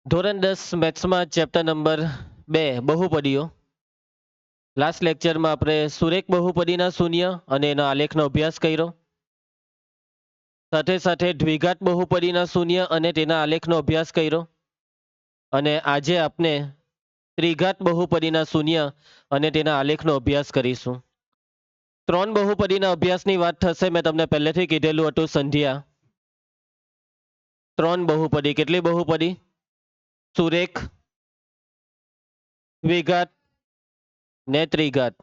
ધોરણ 10 મેથ્સમાં chapter number 2 બહુપદીઓ. Last લેક્ચરમાં આપણે સુરેખ બહુપદીના શૂન્ય અને એના આલેખનો અભ્યાસ કર્યો. સાથે સાથે દ્વિઘાત બહુપદીના શૂન્ય અને તેના આલેખનો અભ્યાસ કર્યો. અને આજે આપણે ત્રિઘાત બહુપદીના શૂન્ય અને તેના આલેખનો અભ્યાસ કરીશું. ત્રણ બહુપદીના અભ્યાસની વાત થશે. મેં તમને પહેલેથી કીધેલું હતું સંધ્યા. ત્રણ બહુપદી. કેટલી બહુપદી? સુરેખ, દ્વિઘાત ને ત્રિઘાત.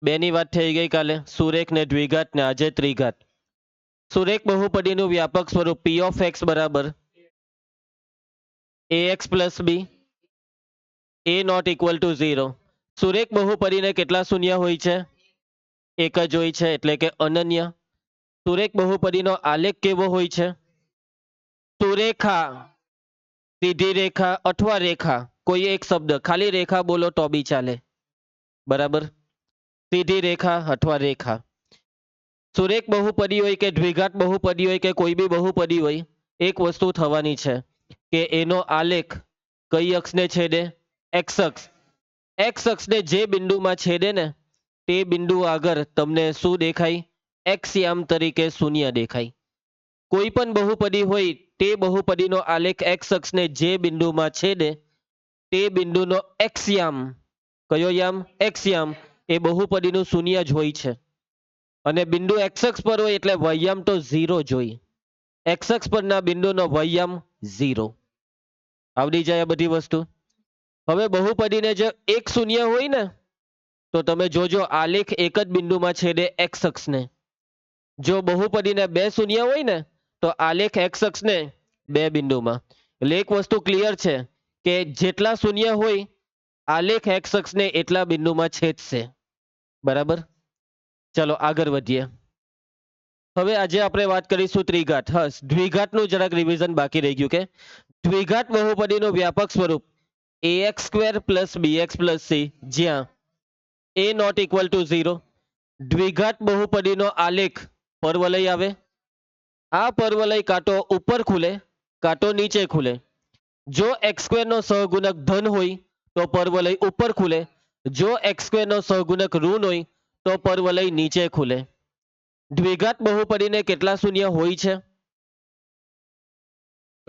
બેની વાત થઈ ગઈ કાલે. સુરેખ ને દ્વિઘાત ને આજે ત્રિઘાત. સુરેખ બહુપદીનું વ્યાપક સ્વરૂપ p of x બરાબર ax plus b a not equal to 0. સુરેખ બહુપદીને કેટલા શૂન્ય હોય છે? એક જ હોય છે, એટલે કે અનન્ય. સુરેખ બહુપદીનો આલેખ કેવો હોય છે? સુરેખા, સીધી રેખા અથવા રેખા, કોઈ એક શબ્દ, ખાલી રેખા બોલો તો બી ચાલે. બરાબર? સીધી રેખા અથવા રેખા. સુરેખ બહુપદી હોય કે દ્વિઘાત બહુપદી હોય કે કોઈ બી બહુપદી હોય, એક વસ્તુ થવાની છે કે એનો આલેખ કઈ અક્ષને છેદે? એક્સ અક્ષ. એક્સ અક્ષને જે બિંદુમાં છેદે ને તે બિંદુ આગળ તમને શું દેખાય? એક્સ યામ તરીકે શૂન્ય દેખાય. કોઈ પણ બહુપદી હોય તે બહુપદીનો આલેખ એક્સ અક્ષને જે બિંદુમાં છેદે તે બિંદુનો એક્સ યામ, કયો યામ? એક્સ યામ, એ બહુપદીનું શૂન્ય જ હોય છે. અને બિંદુ એક્સ અક્ષ પર હોય એટલે વયયામ તો 0 જ હોય. એક્સ અક્ષ પરના બિંદુનો વયયામ 0. આવડી જાય આ બધી વસ્તુ. હવે બહુપદીને જે એક શૂન્ય હોય ને તો તમે જોજો આલેખ એક જ બિંદુમાં છેદે એક્સ અક્ષને. જો બહુપદીને બે શૂન્ય હોય ને તો આલેખ એક્સ અક્ષને બે બિંદુમાં. એટલે એક વસ્તુ ક્લિયર છે કે જેટલા શૂન્ય હોય આલેખ એક્સ અક્ષને એટલા બિંદુમાં છેદશે. બરાબર? ચલો આગળ વધીએ. હવે આજે આપણે વાત કરીશું ત્રિઘાત. હસ, દ્વિઘાતનું જરાક રિવિઝન બાકી રહી ગયું. કે દ્વિઘાત બહુપદીનું વ્યાપક સ્વરૂપ ax square plus bx plus c, જ્યાં a નોટ ઇક્વલ ટુ 0. દ્વિઘાત બહુપદીનો આલેખ પરવલય આવે. આ પરવલય કાંટો ઉપર ખુલે કાંટો નીચે ખુલે. જો એક્સ સ્ક્વેર નો સહગુણક ધન હોય તો પરવલય ઉપર ખુલે. જો એક્સ સ્ક્વેર નો સહગુણક ઋણ હોય તો પરવલય નીચે ખુલે. દ્વિઘાત બહુપદીને કેટલા શૂન્ય હોય છે?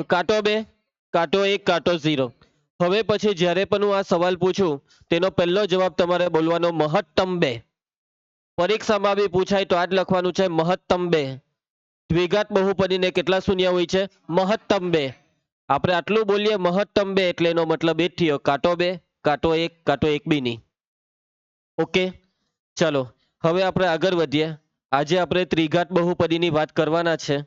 કાંટો 2, કાંટો 1, કાંટો 0. હવે પછી જ્યારે પણ હું આ સવાલ પૂછું તેનો પહેલો જવાબ તમારે બોલવાનો મહત્તમ 2. પરીક્ષામાં બી પૂછાય તો આ જ લખવાનું છે, મહત્તમ 2. દ્વિઘાત બહુપદીને કેટલા શૂન્ય હોય છે? મહત્તમ 2. આપણે આટલું બોલીએ મહત્તમ 2 એટલે એનો મતલબ એ જ થયો કાંટો 2, કાંટો 1, કાંટો 1 બી નહીં. ઓકે, ચલો હવે આપણે આગળ વધીએ. આજે આપણે ત્રિઘાત બહુપદીની વાત કરવાના છે.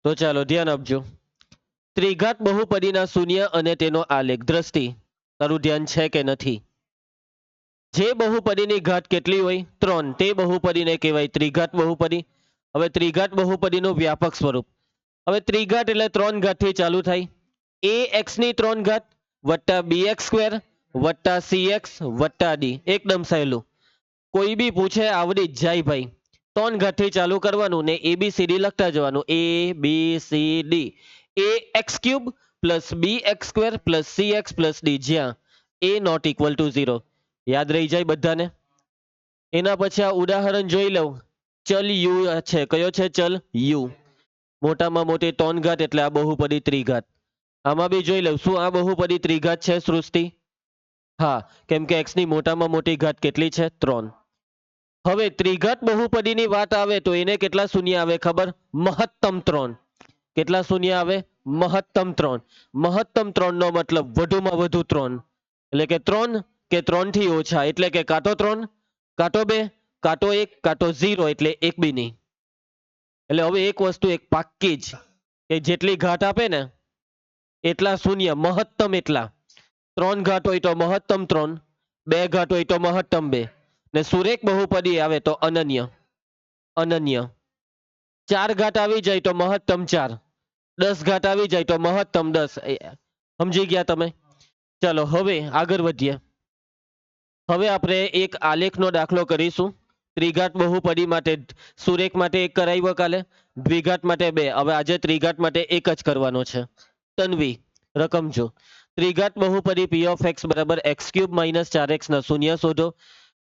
તો ચાલો ધ્યાન આપજો. ત્રિઘાત બહુપદીના શૂન્ય અને તેનો આલેખ. દ્રષ્ટિ, તારું ધ્યાન છે કે નથી? જે બહુપદીની ઘાત કેટલી હોય? 3. તે બહુપદીને કહેવાય ત્રિઘાત બહુપદી. હવે ત્રિઘાત બહુપદીનું વ્યાપક સ્વરૂપ. હવે ત્રિઘાત એટલે 3 ઘાતથી ચાલુ થાય. ax ની 3 ઘાત વત્તા bx સ્ક્વેર વત્તા cx વત્તા d. એકદમ સહેલું. કોઈ બી પૂછે આવડી જ જાય ભાઈ. 3 ઘાતથી ચાલુ કરવાનું ને ABCD લખતા જવાનું. ABCD. ax cube plus bx square plus cx plus d, જ્યાં a નોટ ઇક્વલ ટુ 0. યાદ રહી જાય બધાને? એના પછી આ ઉદાહરણ જોઈ લઉં. ચલ u છે. કયો છે ચલ? u. મોટામાં મોટી 3 ઘાત એટલે આ બહુપદી ત્રિઘાત. આમાં બી જોઈ લઉં, શું આ બહુપદી ત્રિઘાત છે સૃષ્ટિ? હા, કેમ કે x ની મોટામાં મોટી ઘાત કેટલી છે? 3. હવે ત્રિઘાત બહુપદીની વાત આવે તો એને કેટલા શૂન્ય આવે ખબર? મહત્તમ 3. કેટલા શૂન્ય આવે? મહત્તમ 3. મહત્તમ 3 નો મતલબ વધુમાં વધુ 3. એટલે કે 3 કે 3 થી ઓછા, એટલે કે કાંટો 3, કાંટો 2, કાંટો 1, કાંટો 0, એટલે એક બી નહીં. એટલે હવે એક વસ્તુ એક પાક્કી જ કે જેટલી ઘાત આપે ને એટલા શૂન્ય, મહત્તમ એટલા. 3 ઘાત હોય તો મહત્તમ 3, 2 ઘાત હોય તો મહત્તમ 2, ને સુરેખ બહુપદી આવે તો અનન્ય. અનન્ય. 4 ઘાત આવી જાય તો મહત્તમ 4, 10 ઘાત આવી જાય તો મહત્તમ 10. સમજી ગયા તમે? ચલો હવે આગળ વધીએ. હવે આપણે એક આલેખનો દાખલો કરીશું. ત્રિઘાત બહુપદી માટે. સુરેખ માટે એક કરાવ્યો કાલે. દ્વિઘાત માટે 2. હવે આજે ત્રિઘાત માટે 1 જ કરવાનો છે. તન્વી, રકમ જો. ત્રિઘાત બહુપદી p ઓફ x બરાબર x³ - 4x ના શૂન્ય શોધો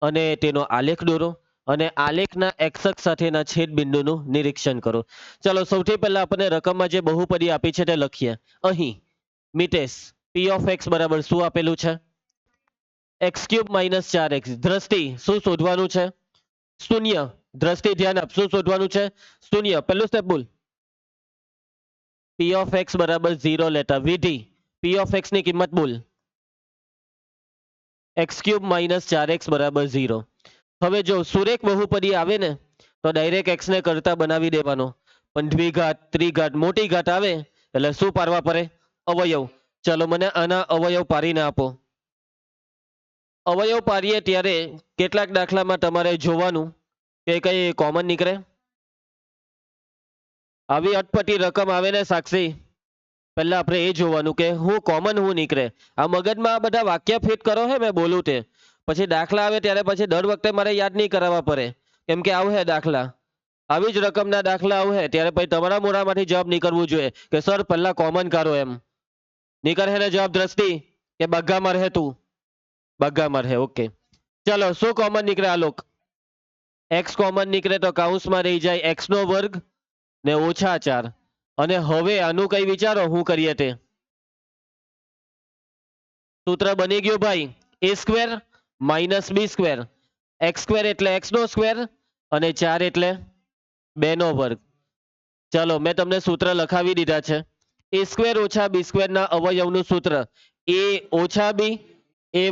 અને તેનો આલેખ દોરો અને આલેખના x અક્ષ સાથેના છેદ બિંદુનું નિરીક્ષણ કરો. ચાલો સૌથી પહેલા આપણે રકમમાં જે બહુપદી આપી છે તે લખીએ. અહીં મિતેશ p ઓફ x બરાબર શું આપેલું છે? x³ - 4x. દ્રષ્ટિ શું શોધવાનું છે? શૂન્ય. દ્રષ્ટિ ધ્યાન આપ, શું શોધવાનું છે? શૂન્ય. પહેલું સ્ટેપ બોલ. p ઓફ x બરાબર 0 લેતા. વિધિ p ઓફ x ની કિંમત બોલ. x³ - 4x બરાબર 0. હવે જો સુરેખ બહુપદી આવે ને તો ડાયરેક્ટ x ને કરતા બનાવી દેવાનો, પણ દ્વિઘાત ત્રિઘાત મોટી ઘાત આવે એટલે શું પાડવા પડે? અવયવ. ચલો મને આના અવયવ પાડીને આપો. અવયવ પાડીએ ત્યારે કેટલાક દાખલામાં તમારે જોવાનું કે કઈ કોમન નીકળે. આવી અટપટી રકમ આવે ને સાક્ષી, પહેલા આપણે એ જોવાનું કે હું કોમન હું નીકળે. આ મગજમાં આ બધા વાક્ય ફિટ કરો હે મેં બોલું તે, પછી દાખલા આવે ત્યારે પછી દર વખતે મારે યાદ નહીં કરાવવા પડે, કેમ કે આવશે દાખલા. આવી જ રકમના દાખલા આવશે ત્યારે પછી તમારા મોઢામાંથી જવાબ નીકળવું જોઈએ કે સર પહેલા કોમન કરો એમ. નીકળે ને જવાબ દ્રષ્ટિ કે બગ્ગા મારે તું? બગ્ગા મારે. ઓકે ચલો શું કોમન નીકળે? આલોક x કોમન નીકળે તો કૌંસમાં રહી જાય x² ને -4. અને હવે આનું કઈ વિચારો હું કરીએ તે. સૂત્ર બની ગયું ભાઈ. a² - b². x² એટલે x² અને 4 એટલે 2². ચાલો મેં તમને સૂત્ર લખાવી દીધા છે. a² - b² ના અવયવનું સૂત્ર a - b a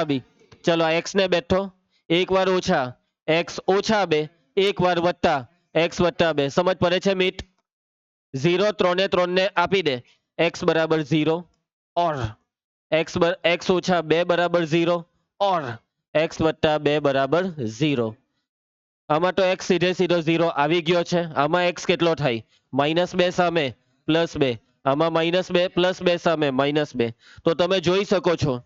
+ b. ચલો આ x ને બેઠો, એક વાર ઓછા x - 2, એક વાર વત્તા x + 2. સમજ પડે છે મિત? 0 3 3 ને આપી દે. x બરાબર 0 ઓર x - 2 બરાબર 0 ઓર x + 2 બરાબર 0. આમાં તો x સીધે સીધો 0 આવી ગયો છે. આમાં x કેટલો થાય? -2 સામે +2. આમાં -2 +2 સામે -2. તો તમે જોઈ શકો છો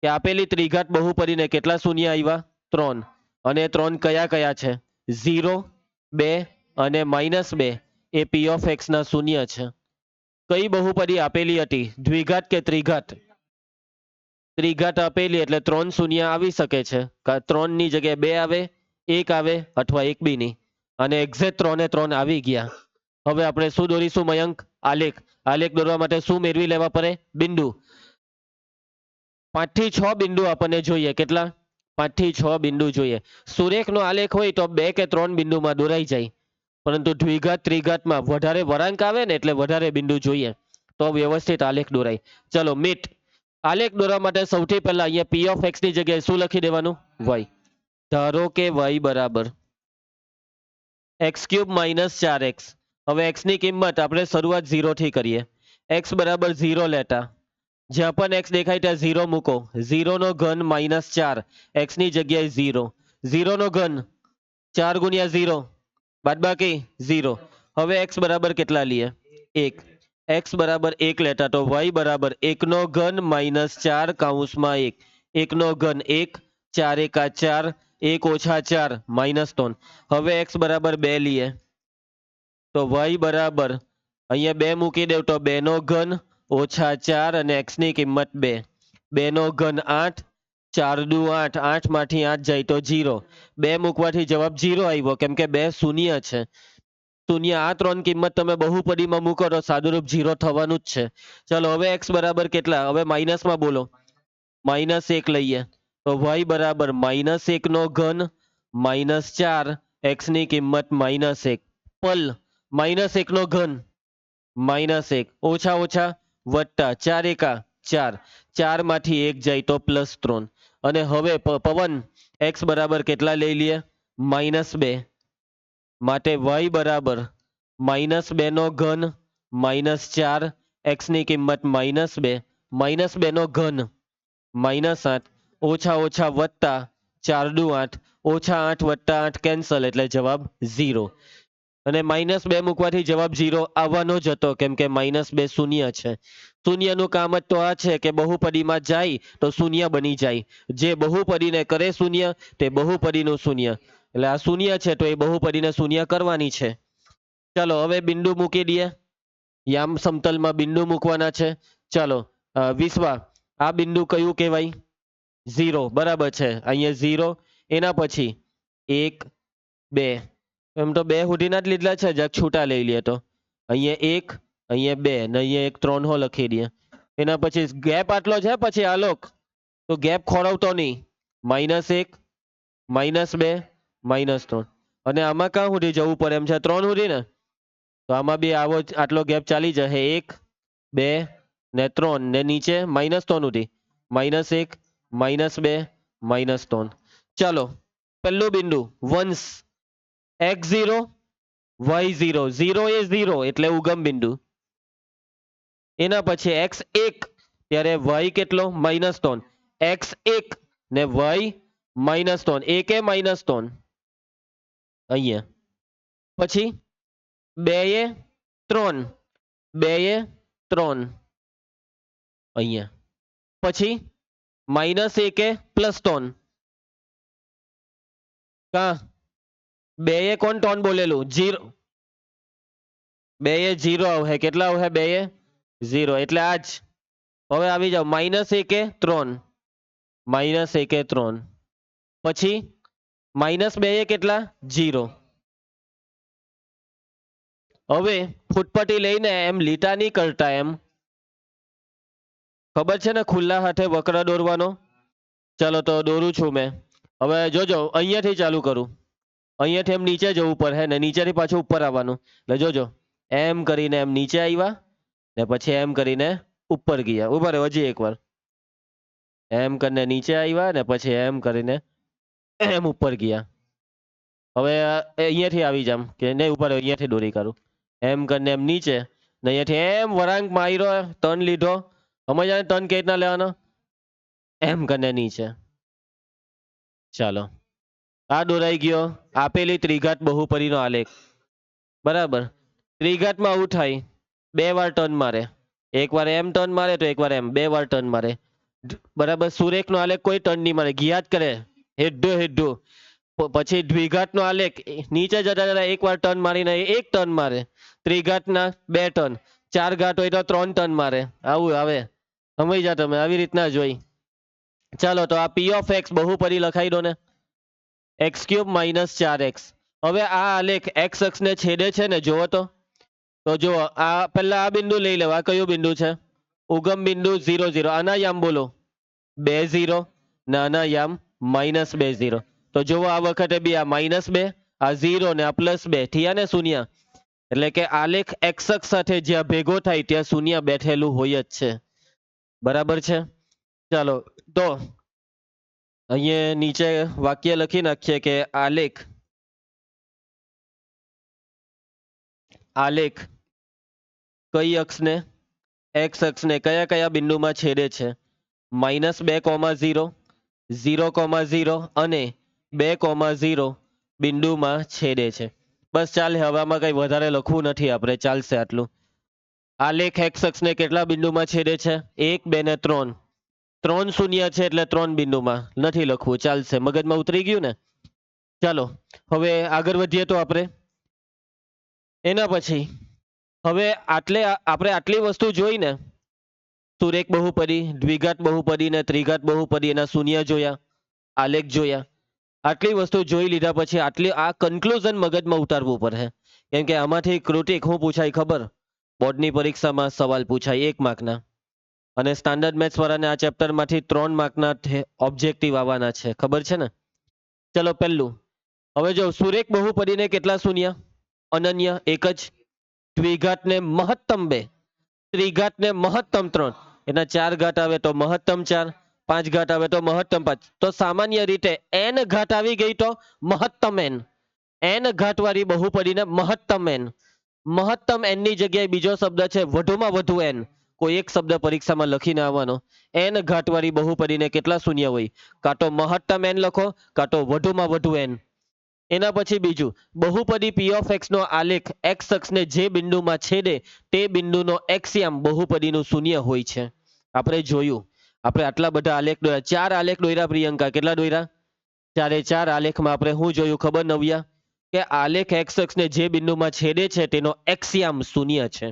કે આપેલી ત્રિઘાત બહુપદીને કેટલા શૂન્ય આવ્યા? 3. અને 3 કયા કયા છે? 0, 2 અને -2 એ p ઓફ x ના શૂન્ય છે. કઈ બહુપદી આપેલી હતી? દ્વિઘાત કે ત્રિઘાત? ત્રિઘાત આપેલી એટલે 3 શૂન્ય આવી શકે છે. 3 ની જગ્યાએ 2 આવે, 1 આવે અથવા 1 બી નહીં. અને એક્ઝેક્ટ 3 3 આવી ગયા. હવે આપણે શું દોરીશું મયંક? આલેખ. આલેખ દોરવા માટે શું મેળવી લેવા પડે? બિંદુ. 5 થી 6 બિંદુ આપણને જોઈએ. કેટલા? 5 થી 6 બિંદુ જોઈએ. સુરેખનો આલેખ હોય તો 2 કે 3 બિંદુમાં દોરાઈ જાય, પરંતુ દ્વિઘાત ત્રિઘાતમાં વધારે વળાંક આવે ને એટલે વધારે બિંદુ જોઈએ તો વ્યવસ્થિત આલેખ દોરાય. ચલો મિત, આલેખ દોરવા માટે સૌથી પહેલા અહીંયા p ઓફ x ની જગ્યાએ શું લખી દેવાનું? y. ધારો કે y બરાબર x³ - 4x. હવે x ની કિંમત આપણે શરૂઆત 0 થી કરીએ. x બરાબર 0 લેતા. જ્યાં પણ x દેખાય ત્યાં 0 મૂકો. 0 નો ઘન -4. x ની જગ્યાએ 0. 0 નો ઘન 4 × 0 બાદબાકી 0. હવે x બરાબર કેટલા લઈએ? 1. x બરાબર 1 લેતા તો y બરાબર 1 નો ઘન -4 કૌંસમાં 1. 1 નો ઘન 1, 4 × 4, 1 - 4 -3. હવે x બરાબર 2 લઈએ તો y બરાબર અહીંયા 2 મૂકી દેવ તો 2 નો ઘન -4 અને x ની કિંમત 2. 2 નો ઘન 8, 4 દુ 8, 8 માંથી 8 જાય તો 0. 2 મૂકવાથી જવાબ 0 આવ્યો કેમ કે 2 શૂન્ય છે. શૂન્ય આ 3 કિંમત તમે બહુપદીમાં મૂકો તો સાદુરૂપ 0 થવાનું જ છે. ચલો હવે x બરાબર કેટલા? હવે માઇનસમાં બોલો. -1 લઈએ તો y બરાબર -1 નો ઘન -4, x ની કિંમત -1. પલ -1 નો ઘન -1 ઓછા ઓછા વત્તા 4 એકા 4, 4 માંથી 1 જાય તો +3. અને હવે પવન x બરાબર કેટલા લઈ લઈએ? -2. માટે y બરાબર -2 નો ઘન -4, x ની કિંમત -2, -2 નો ઘન -8 ઓછા ઓછા વત્તા 4 દુ 8, ઓછા 8 વત્તા 8 કેન્સલ એટલે જવાબ 0. અને -2 મૂકવાથી જવાબ 0 આવવાનો જ હતો કેમ કે -2 શૂન્ય છે. શૂન્યનું કામ જ તો આ છે કે બહુપદીમાં જાય તો શૂન્ય બની જાય. જે બહુપદીને કરે શૂન્ય તે બહુપદીનું શૂન્ય. એટલે આ શૂન્ય છે તો એ બહુપદીને શૂન્ય કરવાની છે. ચાલો હવે બિંદુ મૂકી દઈએ, યામ સમતલમાં બિંદુ મૂકવાના છે. ચાલો વિશ્વા, આ બિંદુ કયું કહેવાય? 0, બરાબર છે. અહીંયા 0, એના પછી 1 2, એમ તો 2 સુધીના જ લીધેલા છે, જરાક છૂટા લઈ લઈએ તો અહીંયા 1, અહીંયા 2 ને અહીંયા 1 3 હો લખી દઈએ. એના પછી ગેપ આટલો છે, પછી આલોક તો ગેપ ખોરવતો નહીં. -1 -2 -3, અને આમાં ક્યાં સુધી જવું પડે એમ છે? 3 સુધી ને, તો આમાં બી આવો આટલો ગેપ ચાલી જશે. 1 2 ને 3 ને નીચે -3 સુધી, -1 -2 -3. ચાલો પહેલું બિંદુ વંશ x0 y0, 0 એ 0 એટલે ઉગમ બિંદુ. એના પછી x1 ત્યારે y કેટલો? -3, x1 ને y -3, 1 એ -3 અહીંયા. પછી 2 એ 3, 2 એ 3 અહીંયા. પછી -1 એ +3, કા 2 એ કોણ ટોન બોલેલું? 0, 2 એ 0 આવશે. કેટલા આવશે? 2 એ 0 એટલે આ જ. હવે આવી જાઓ -1 એ 3, -1 એ 3, પછી -2 એ કેટલા? 0. હવે ફૂટપટ્ટી લઈને એમ લીટા નહીં કરતા, એમ ખબર છે ને, ખુલ્લા હાથે વક્ર દોરવાનો. ચાલો તો દોરું છું મેં. હવે જોજો અહીંયાથી ચાલુ કરું, અહીંયાથી એમ નીચે જવું પડે ને નીચેથી પાછું ઉપર આવવાનું. એટલે જોજો એમ કરીને એમ નીચે આવ્યા ને પછી એમ કરીને ઉપર ગયા. ઉપર હજી એકવાર એમ કરીને નીચે આવ્યા ને પછી એમ કરીને એમ ઉપર ગયા. હવે અહીંયાથી આવી જામ કે નહીં, ઉપર અહીંયાથી દોરી કરું. એમ કરીને એમ નીચે ને અહીંયાથી એમ વળાંક માર્યો, ટર્ન લીધો. સમજાને ટર્ન કેવી રીતના લેવાનો? એમ કરીને નીચે. ચાલો આ દોરાઈ ગયો આપેલી ત્રિઘાત બહુપદીનો આલેખ. બરાબર. ત્રિઘાતમાં આવું થાય, 2 વાર ટર્ન મારે, એકવાર એમ ટર્ન મારે તો એકવાર એમ, 2 વાર ટર્ન મારે. બરાબર. સુરેખનો આલેખ કોઈ ટર્ન નહીં મારે, ગયા જ કરે હેડું હેડું. પછી દ્વિઘાતનો આલેખ નીચે જતા જતા એકવાર ટર્ન મારીને 1 ટર્ન મારે. ત્રિઘાતના 2 ટર્ન, 4 ઘાત હોય તો 3 ટર્ન મારે. આવું આવે. સમજ્યા તમે? આવી રીતના જોઈ. ચાલો તો આ p of x બહુપદી લખાઈ દો ને, x³ - 4x. હવે આ આલેખ x અક્ષને છેદે છે ને, જોવો તો જો આ પહેલા આ બિંદુ લઈ લેવા. કયું બિંદુ છે? ઉગમ બિંદુ 0 0. આના યામ બોલો 2 0 ને આના યામ -2 0. તો જોવો આ વખતે બી આ -2, આ 0 ને આ +2 થયા ને શૂન્ય. એટલે કે આલેખ x અક્ષ સાથે જ્યાં ભેગો થાય ત્યાં શૂન્ય બેઠેલું હોય જ છે. બરાબર છે. ચાલો તો અહીંયા નીચે વાક્ય લખી નાખીએ કે આલેખ કઈ અક્ષને? x અક્ષને કયા કયા બિંદુમાં છેદે છે? -2,0, 0,0 અને 2,0 બિંદુમાં છેદે છે. બસ ચાલે. હવે આમાં કઈ વધારે લખવું નથી આપણે, ચાલશે આટલું. આલેખ x અક્ષને કેટલા બિંદુમાં છેદે છે? 1 2 ને 3. 3 શૂન્ય છે એટલે 3 બિંદુમાં. નથી લખવું, ચાલશે. મગજમાં ઉતરી ગયું ને? ચાલો હવે આગળ વધીએ તો આપણે. એના પછી હવે આપણે આટલી વસ્તુ જોઈને, સુરેખ બહુપદી, દ્વિઘાત બહુપદી ને ત્રિઘાત બહુપદી, એના શૂન્ય જોયા, આલેખ જોયા. આટલી વસ્તુ જોઈ લીધા પછી આ કન્ક્લુઝન મગજમાં ઉતારવું પડે. કેમ કે આમાંથી કૃતિક શું પૂછાય ખબર? બોર્ડની પરીક્ષામાં સવાલ પૂછાય 1 માર્કના. અને સ્ટાન્ડર્ડ મેથ્સ વાળાને આ ચેપ્ટરમાંથી 3 માર્કના ઓબ્જેક્ટિવ આવવાના છે, ખબર છે ને? ચલો પહેલું. હવે જો સુરેખ બહુપદીને કેટલા શૂન્ય? અનન્ય 1 જ. દ્વિઘાતને મહત્તમ 2, ત્રિઘાતને મહત્તમ 3. એના 4 ઘાત આવે તો મહત્તમ 4, 5 ઘાત આવે તો મહત્તમ 5. તો સામાન્ય રીતે n ઘાત આવી ગઈ તો મહત્તમ n. n ઘાત વાળી બહુપદીને મહત્તમ n. મહત્તમ n ની જગ્યાએ બીજો શબ્દ છે વધુમાં વધુ n. કોઈ એક શબ્દ પરીક્ષામાં લખીને આવવાનો. n ઘાત વાળી બહુપદીને કેટલા શૂન્ય હોય? કાં તો મહત્તમ n લખો, કાં તો વધુમાં વધુ n. એના પછી બીજું, બહુપદી p of x નો આલેખ x અક્ષને જે બિંદુમાં છેદે તે બિંદુનો x યામ બહુપદીનું શૂન્ય હોય છે. આપણે જોયું. આપણે આટલા બધા આલેખ દોર્યા, 4 આલેખ દોર્યા પ્રિયંકા. કેટલા દોર્યા? 4 એ 4 આલેખમાં આપણે શું જોયું ખબર નવ્યા? કે આલેખ એક્સ અક્ષને જે બિંદુમાં છેદે છે તેનો એક્સયામ શૂન્ય છે.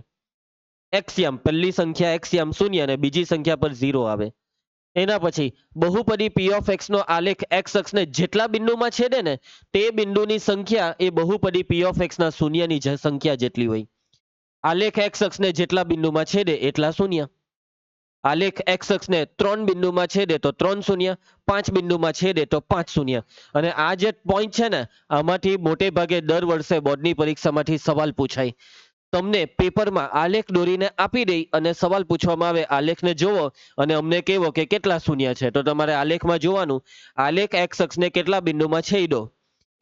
એક્સયામ પહેલી સંખ્યા એક્સયામ શૂન્ય અને બીજી સંખ્યા પર 0 આવે. એના પછી બહુપદી પી ઓફ એક્સ નો આલેખ એક્સ અક્ષને જેટલા બિંદુમાં છેદે ને તે બિંદુની સંખ્યા એ બહુપદી પી ઓફ એક્સ ના શૂન્યની સંખ્યા જેટલી હોય. આલેખ એક્સ અક્ષને જેટલા બિંદુમાં છેદે એટલા શૂન્ય. આલેખ એક્સ અક્ષને 3 બિંદુમાં છેદે તો 3 શૂન્ય, 5 બિંદુમાં છેદે તો 5 શૂન્ય. અને આ જે પોઈન્ટ છે ને આમાંથી મોટે ભાગે દર વર્ષે બોર્ડની પરીક્ષામાંથી સવાલ પૂછાય. તમને પેપરમાં આલેખ દોરીને આપી દઈ અને સવાલ પૂછવામાં આવે આલેખને જોવો અને અમને કહેવો કે કેટલા શૂન્ય છે, તો તમારે આલેખમાં જોવાનું આલેખ એક્સ અક્ષને કેટલા બિંદુમાં છેદો.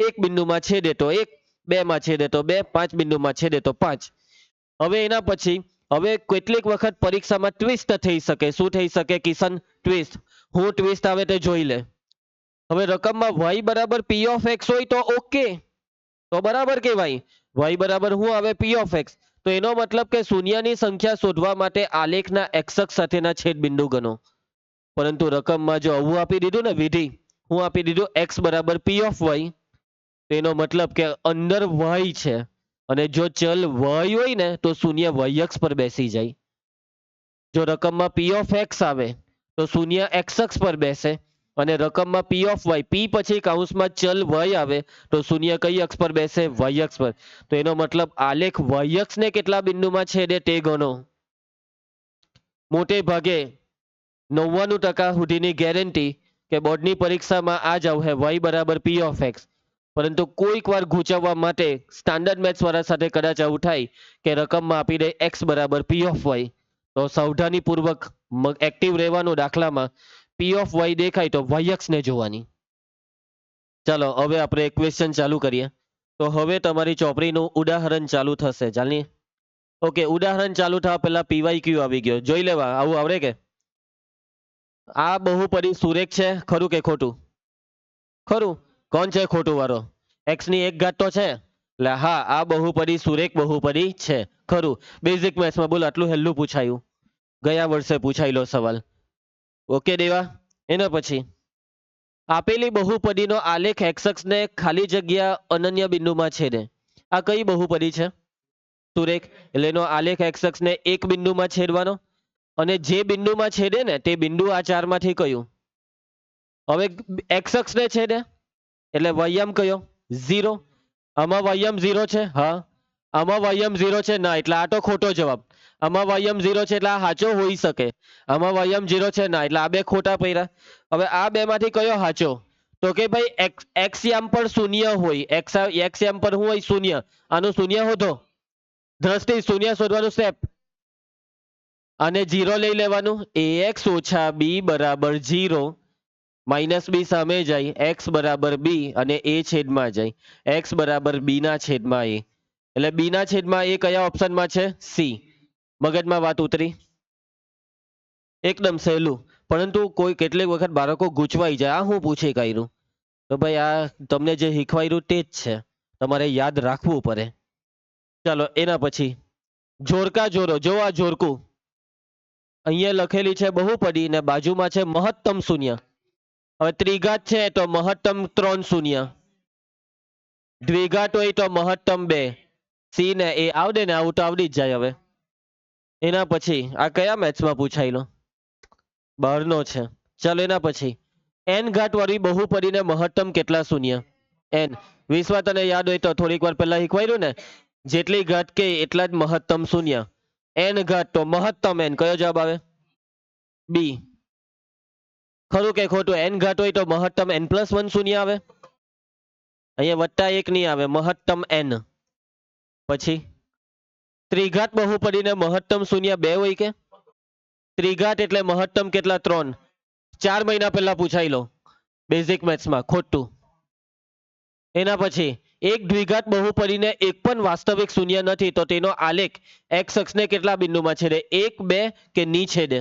1 બિંદુમાં છેદે તો 1, 2 માં છેદે તો 2, 5 બિંદુમાં છેદે તો 5. હવે એના પછી હવે કેટલીક વખત પરીક્ષામાં ટ્વિસ્ટ થઈ શકે. શું થઈ શકે કિશન? ટ્વિસ્ટ. હું ટ્વિસ્ટ આવે તે જોઈ લે. હવે રકમમાં y બરાબર પી ઓફ એક્સ હોય તો ઓકે, તો બરાબર કહેવાય. y બરાબર શું આવે? પી ઓફ એક્સ. તો એનો મતલબ કે શૂન્યની સંખ્યા શોધવા માટે આલેખના એક્સ અક્ષ સાથેના છેદ બિંદુ ગણો. પરંતુ રકમમાં જો આવું આપી દીધું ને વિધિ, હું આપી દીધું x બરાબર પી ઓફ y, તેનો મતલબ કે અંદર y છે અને જો ચલ y હોય ને તો શૂન્ય y અક્ષ પર બેસી જાય. જો રકમમાં પી ઓફ એક્સ આવે તો શૂન્ય એક્સ અક્ષ પર બેસે અને રકમમાં પી ઓફ વાય, પી પછી કૌંસમાં ચલ y આવે તો શૂન્ય કઈ અક્ષ પર બેસે? y અક્ષ પર. તો એનો મતલબ આલેખ y અક્ષને કેટલા બિંદુમાં છેદે તે ગણો. મોટે ભાગે 99% સુધીની ગેરંટી કે બોર્ડની પરીક્ષામાં આ જ આવશે y બરાબર પી ઓફ એક્સ. પરંતુ કોઈક વાર ગૂંચવવા માટે સ્ટાન્ડર્ડ મેથ્સ વાળા સાથે કદાચ આવું થાય કે રકમમાં આપી દે x બરાબર પી ઓફ વાય, તો સાવધાનીપૂર્વક એક્ટિવ રહેવાનું. દાખલામાં પી ઓફ વાય દેખાય તો y અક્ષને જોવાની. ચાલો હવે આપણે ક્વેશ્ચન ચાલુ કરીએ. તો હવે તમારી ચોપડીનું ઉદાહરણ ચાલુ થશે. ચાલની ઓકે, ઉદાહરણ ચાલુ થવા પહેલા પીવાય ક્યુ આવી ગયો, જોઈ લેવા. આવું આવડે કે? આ બહુપદી સુરેખ છે, ખરું કે ખોટું? ખરું. કોણ છે ખોટું વાળો? એક્સ ની એક ઘાત તો છે. એટલે હા, આ બહુપદી સુરેખ બહુપદી છે, ખરું. બેઝિક મેથ્સમાં બોલ આટલું હેલ્લું પૂછાયું, ગયા વર્ષે પૂછાયેલો સવાલ. ઓકે દેવા. એના પછી આપેલી બહુપદીનો આલેખ એક્સ અક્ષને ખાલી જગ્યા અનન્ય બિંદુમાં છેદે. આ કઈ બહુપદી છે? સુરેખ. એટલે એનો આલેખ એક્સ અક્ષને એક બિંદુમાં છેદવાનો અને જે બિંદુમાં છેદે ને તે બિંદુ આ ચારમાંથી કયું? હવે એક્સ અક્ષને છેદે એટલે વાયામ કયો? 0. આમાં વાયામ 0 છે? હા. આમાં વાયામ 0 છે? ના. એટલે આ તો ખોટો જવાબ. આમાં વાયામ 0 છે એટલે આ સાચો હોઈ શકે. આમાં વાયામ 0 છે? ના. એટલે આ બે ખોટા પડ્યા. હવે આ બે માંથી કયો સાચો? તો કે ભાઈ એક્સ યામ પર શૂન્ય હોય. એક્સ યામ પર શું હોય? શૂન્ય. આનું શૂન્ય શોધો. દ્રષ્ટિ શૂન્ય શોધવાનું સ્ટેપ. અને 0 લઈ લેવાનું. ax ઓછા b બરાબર 0. માઇનસ બી સામે જાય, એક્સ બરાબર બી અને એ છેદમાં જાય. એક્સ બરાબર બી ના છેદમાં એ. એટલે બી ના છેદમાં એ કયા ઓપ્શનમાં છે? સી. મગજમાં વાત ઉતરી? એકદમ સહેલું. પરંતુ કોઈ કેટલીક વખત બાળકો ગૂંચવાઈ જાય, આ હું પૂછી કાઢ્યું. તો ભાઈ આ તમને જે શીખવાડ્યું તે જ છે, તમારે યાદ રાખવું પડે. ચાલો એના પછી જોડકા જોડો. જો આ જોડકું અહીંયા લખેલી છે બહુપદી ને બાજુમાં છે મહત્તમ શૂન્ય. હવે ત્રિઘાત છે તો મહત્તમ 3 શૂન્ય, દ્વિઘાત હોય તો મહત્તમ 2. સી ને એ આવડે ને? આવું તો આવડી જ જાય. હવે એના પછી આ કયા મેથ્સમાં પૂછાયેલો? બહારનો છે. ચાલો એના પછી એન ઘાત વાળી બહુપદીને મહત્તમ કેટલા શૂન્ય? એન. વિશ્વા તને યાદ હોય તો થોડીક વાર પહેલા શીખવાડ્યું ને, જેટલી ઘાત કે એટલા જ મહત્તમ શૂન્ય. એન ઘાત તો મહત્તમ એન. કયો જવાબ આવે? બી. ખરું કે ખોટું? એન ઘાત હોય તો મહત્તમ n+1 શૂન્ય આવે. અહીંયા વત્તા 1 નહીં આવે, મહત્તમ n. પછી ત્રિઘાત બહુપદીને મહત્તમ શૂન્ય 2 હોય કે? ત્રિઘાત એટલે મહત્તમ કેટલા? 3. 4 મહિના પહેલા પૂછાયેલો બેઝિક મેથ્સમાં, ખોટું. એના પછી એક દ્વિઘાત બહુપદીને એક પણ વાસ્તવિક શૂન્ય નથી તો તેનો આલેખ એક્સ અક્ષને કેટલા બિંદુમાં છેદે? 1, 2 કે ની છેદે?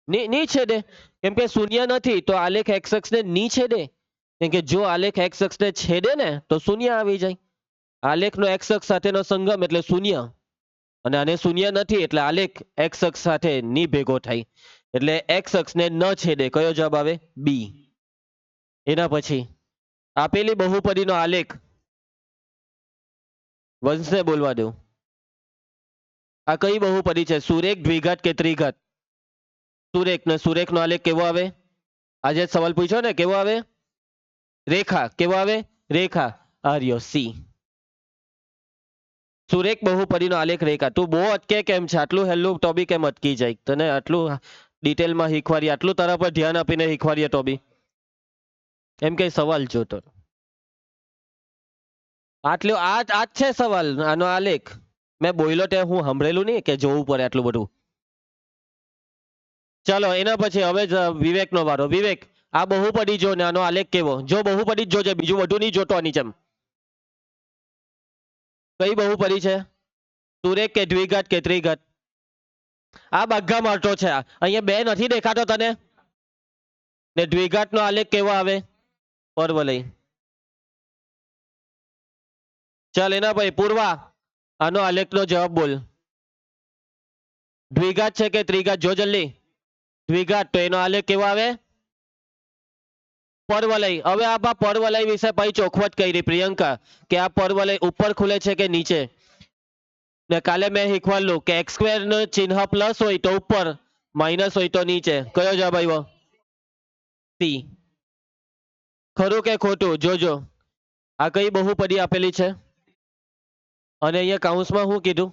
ની છેદે. કેમ કે શૂન્ય નથી તો આલેખ એક્સ અક્ષને ની છેદે. કેમ કે જો આલેખ એક્સ અક્ષને છેદે ને તો શૂન્ય આવી જાય. આલેખનો એક્સ અક્ષ સાથેનો સંગમ એટલે શૂન્ય, અને આને શૂન્ય નથી એટલે આલેખ એક્સ અક્ષ સાથે ની ભેગો થાય એટલે એક્સ અક્ષને ન છેદે. કયો જવાબ આવે? બી. એના પછી આપેલી બહુપદીનો આલેખ વંશને બોલવા દો. આ કઈ બહુપદી છે? સુરેખ, દ્વિઘાત કે ત્રિઘાત? સુરેખ. ને સુરેખનો આલેખ કેવો આવે? આજે સવાલ પૂછ્યો ને, કેવો આવે? રેખા. કેવો આવે? રેખા. આર્યો સી. સુરેખ બહુપદીનો આલેખ રેખા. તું બહુ અટકે કેમ છે? આટલું હેલું ટોપિક કેમ અટકી જાય? તને આટલું ડિટેલમાં શીખવાડીએ, આટલું તારા પર ધ્યાન આપીને શીખવાડીએ તો બી એમ કઈ સવાલ જોતો આટલું આ જ છે સવાલ. આનો આલેખ મેં બોલ્યો તે હું સાંભળેલું નહીં કે જોવું પડે આટલું બધું. ચાલો એના પછી હવે વિવેકનો વારો. વિવેક, આ બહુપદી જો ને આનો આલેખ કેવો? જો બહુપદી જ જોજે, બીજું બધું નહીં જોતો આની જેમ. કઈ બહુપદી છે? સુરેખ કે દ્વિઘાત કે ત્રિઘાત? આ બગ્ગા મારતો છે. અહીંયા બે નથી દેખાતો તને? ને દ્વિઘાતનો આલેખ કેવો આવે? પરવલય. ચાલ એના પછી પૂર્વા, આનો આલેખનો જવાબ બોલ. દ્વિઘાત છે કે ત્રિઘાત? જો જલ્દી. દ્વિઘાત. તો એનો આલેખ કેવો આવે? પરવલય. હવે આ પરવલય વિશે પછી ચોખવટ કરી પ્રિયંકા કે આ પરવલય ઉપર ખુલે છે કે નીચે. ને કાલે મેં શીખવાડલું કે એક્સ સ્ક્વેર નું ચિહ્ન પ્લસ હોય તો ઉપર, માઇનસ હોય તો નીચે. કયો જવાબ આવ્યો? સી. ખરું કે ખોટું? જોજો. આ કઈ બહુપદી આપેલી છે? અને અહીંયા કાઉન્સમાં શું કીધું?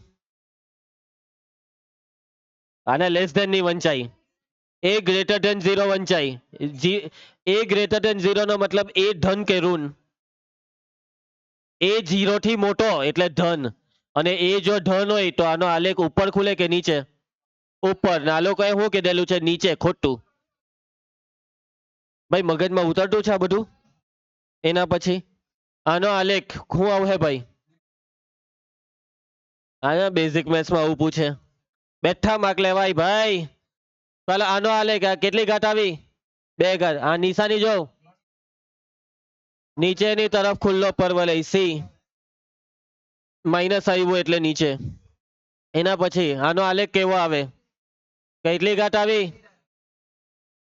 આને લેસ ધેન ની વંચાઈ. એ ગ્રેટર ધેન 0 વંચાઈ. એ ગ્રેટર ધેન 0 નો મતલબ એ ધન કે ઋણ. એ 0 થી મોટો એટલે ધન. અને એ જો ધન હોય તો આનો આલેખ ઉપર ખુલે કે નીચે? ઉપર. આ લોકોએ શું કીધેલું છે? નીચે. ખોટું. ભાઈ મગજમાં ઉતરતું છે આ બધું? એના પછી આનો આલેખ શું આવશે ભાઈ? આના બેઝિક મેથ્સમાં આવું પૂછે. બેઠા માર્ક લેવાય ભાઈ. ચાલો આનો આલેખ કેટલી ઘાત આવી? 2 ઘાત. આ નિશાની જો, નીચેની તરફ ખુલ્લો પરવલય સી. માઇનસ આવ્યું એટલે નીચે. એના પછી આનો આલેખ કેવો આવે? કેટલી ઘાત આવી?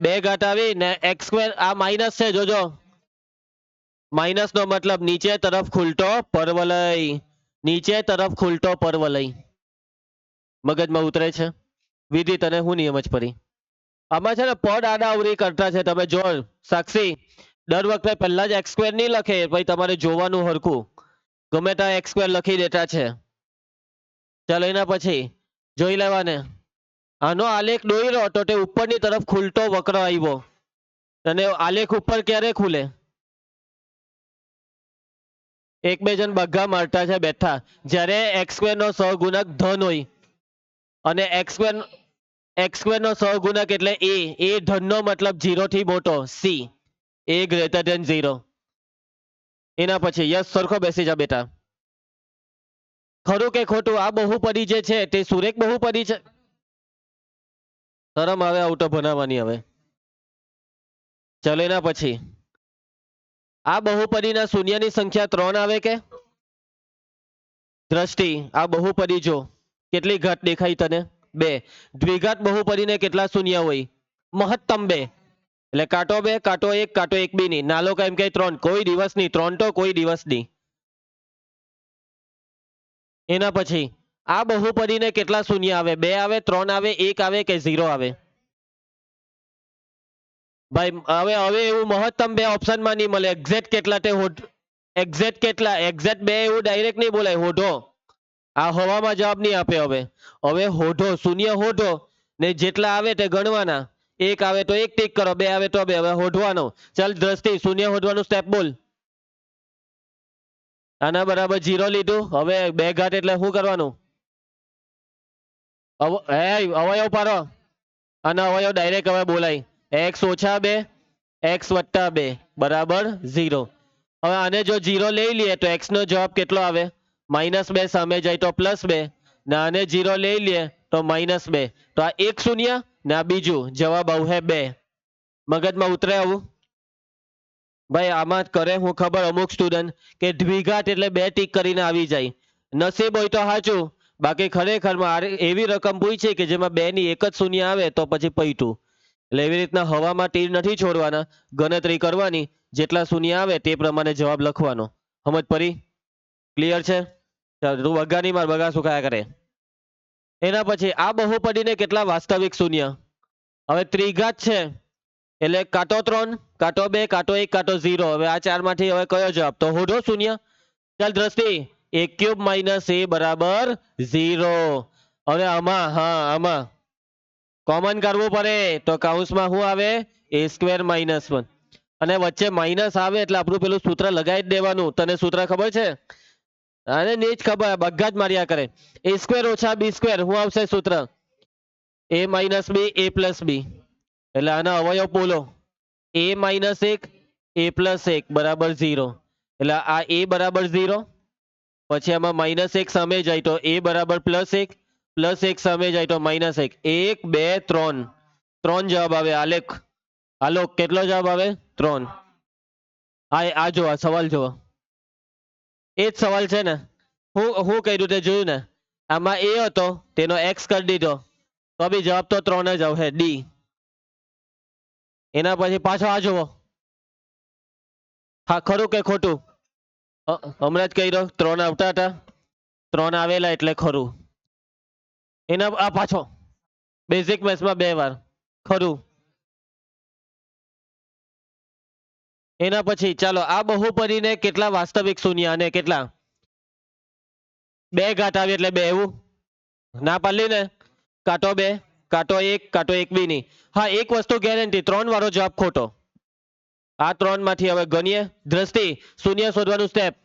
2 ઘાત આવી. ને એક્સ સ્ક્વેર આ માઇનસ છે જોજો. માઇનસ નો મતલબ નીચે તરફ ખુલતો પરવલય. નીચે તરફ ખુલતો પરવલય. મગજમાં ઉતરે છે? વિધિ તને શું નિયમ જ પડી? આમાં છે ને પદ આડાઅવળી કરતા છે. તમે જો સાક્ષી, દર વખતે પહેલા જ એક્સ સ્ક્વેર નહીં લખે, પછી તમારે જોવાનું હરખું. ગમે ત્યાં એક્સ સ્ક્વેર લખી દેતા છે. ચાલો એના પછી જોઈ લેવાને. આનો આલેખ દોર્યો તો તે ઉપરની તરફ ખુલતો વક્ર આવ્યો. અને આલેખ ઉપર ક્યારે ખુલે? એક બે જણ બગ્ગા મારતા છે બેઠા. જ્યારે એક્સ સ્ક્વેર નો સહગુણક ધન હોય અને એક્સ સ્ક્વેર નો સહગુણક એટલે એ ધન નો મતલબ 0 થી મોટો સી. એ ગ્રેટર ધેન 0. એના પછી યસ સરખો બેસી જા બેટા. ખરું કે ખોટું? આ બહુપદી જે છે તે સુરેખ બહુપદી છે. શરમ આવે આવું તો ભણાવવાની. હવે ચલો એના પછી આ બહુપદીના શૂન્યની સંખ્યા 3 આવે કે? દ્રષ્ટિ આ બહુપદી જો કેટલી ઘાત દેખાય તને? 2. દ્વિઘાત બહુપદીને કેટલા શૂન્ય હોય? મહત્તમ 2. એટલે કાંટો 2, કાંટો 1, કાંટો 1 બી નહીં. નાલો એમ કે 3. કોઈ દિવસ નહીં. 3 તો કોઈ દિવસ નહીં. એના પછી આ બહુપદીને કેટલા શૂન્ય આવે? 2 આવે, 3 આવે, 1 આવે કે 0 આવે? ભાઈ હવે એવું મહત્તમ 2 ઓપ્શનમાં નહીં મળે. એક્ઝેક્ટ કેટલા તે એક્ઝેક્ટ કેટલા? એક્ઝેક્ટ 2 એવું ડાયરેક્ટ નહીં બોલાય. હોઢો. આ હવામાં જવાબ નહીં આપે. હવે હોઢો, શૂન્ય હોઢો ને જેટલા આવે તે ગણવાના. 1 આવે તો 1 ટીક કરો, 2 આવે તો 2. હવે હોઢવાનો. ચાલ દ્રષ્ટિ શૂન્ય હોઢવાનું સ્ટેપ બોલ. આના બરાબર 0 લીધું. હવે 2 ઘાત એટલે શું કરવાનું? અવયવ પાડો. અને અવયવ ડાયરેક્ટ હવે બોલાય. x ઓછા 2 x વત્તા 2 બરાબર 0. હવે આને જો 0 લઈ લઈએ તો x નો જવાબ કેટલો આવે? -2. સામે જાય તો +2. ને આને 0 લઈ લઈએ તો -2. તો આ 1 શૂન્ય ને આ બીજું. જવાબ આવશે 2. મગજમાં ઉતરે આવું? ભાઈ આમાં કરે હું ખબર અમુક સ્ટુડન્ટ કે દ્વિઘાત એટલે 2 ટીક કરીને આવી જાય. નસીબ હોય તો સાચું, બાકી ખરેખર એવી રકમ પૂછી કે જેમાં 2 ની એક જ શૂન્ય આવે તો પછી પૈતું. એટલે એવી રીતના હવામાં તીર નથી છોડવાના. ગણતરી કરવાની, જેટલા શૂન્ય આવે તે પ્રમાણે જવાબ લખવાનો. સમજ પડી? ક્લિયર છે? ચાલ તું બગા નહીં માર, બગા શું ખાયા કરે. એના પછી આ બહુપદીને કેટલા વાસ્તવિક શૂન્ય? હવે ત્રિઘાત છે એટલે કાંટો 3, કાંટો 2, કાંટો 1, કાંટો 0. હવે આ ચાર માંથી હવે કયો જવાબ? તો હોધો શૂન્ય. ચાલ દ્રષ્ટિ, a³ - a બરાબર 0. હવે આમાં, હા આમાં કોમન કરવું પડે તો કૌંસમાં શું આવે? a² - 1. અને વચ્ચે માઇનસ આવે એટલે આપણું પેલું સૂત્ર લગાવી જ દેવાનું. તને સૂત્ર ખબર છે? અરે નહીં જ ખબર, બધા જ માર્યા કરે. a² - b² શું આવશે સૂત્ર? a - b a + b. એટલે આના અવયવ બોલો. a - 1 a + 1 બરાબર 0. એટલે આ a બરાબર 0, પછી આમાં -1 સામે જાય તો a બરાબર +1, +1 સામે જાય તો -1. 1 2 3, 3 જવાબ આવે. આલેખ, આલોક કેટલો જવાબ આવે? 3. આ જો આ સવાલ જુઓ, એ જ સવાલ છે ને. હું કર્યું તે જોયું ને? આમાં a હતો તેનો x કરી દીધો તો બી જવાબ તો 3 જ આવશે, ડી. એના પછી પાછો આ જુઓ, હા ખરું કે ખોટું? હમણાં જ કહી દો, 3 આવતા હતા, 3 આવેલા એટલે ખરું. એના આ પાછો બેઝિક મેથ્સમાં 2 વાર ખરું. એના પછી ચાલો આ બહુપદીને કેટલા વાસ્તવિક શૂન્ય અને કેટલા? 2 ઘાત આવી એટલે 2 એવું ના પાડલી ને? કાંટો 2, કાંટો 1, કાંટો 1 બી નહીં. હા એક વસ્તુ ગેરંટી, 3 વાળો જવાબ ખોટો. આ 3 માંથી હવે ગણીએ. દ્રષ્ટિ, શૂન્ય શોધવાનું સ્ટેપ.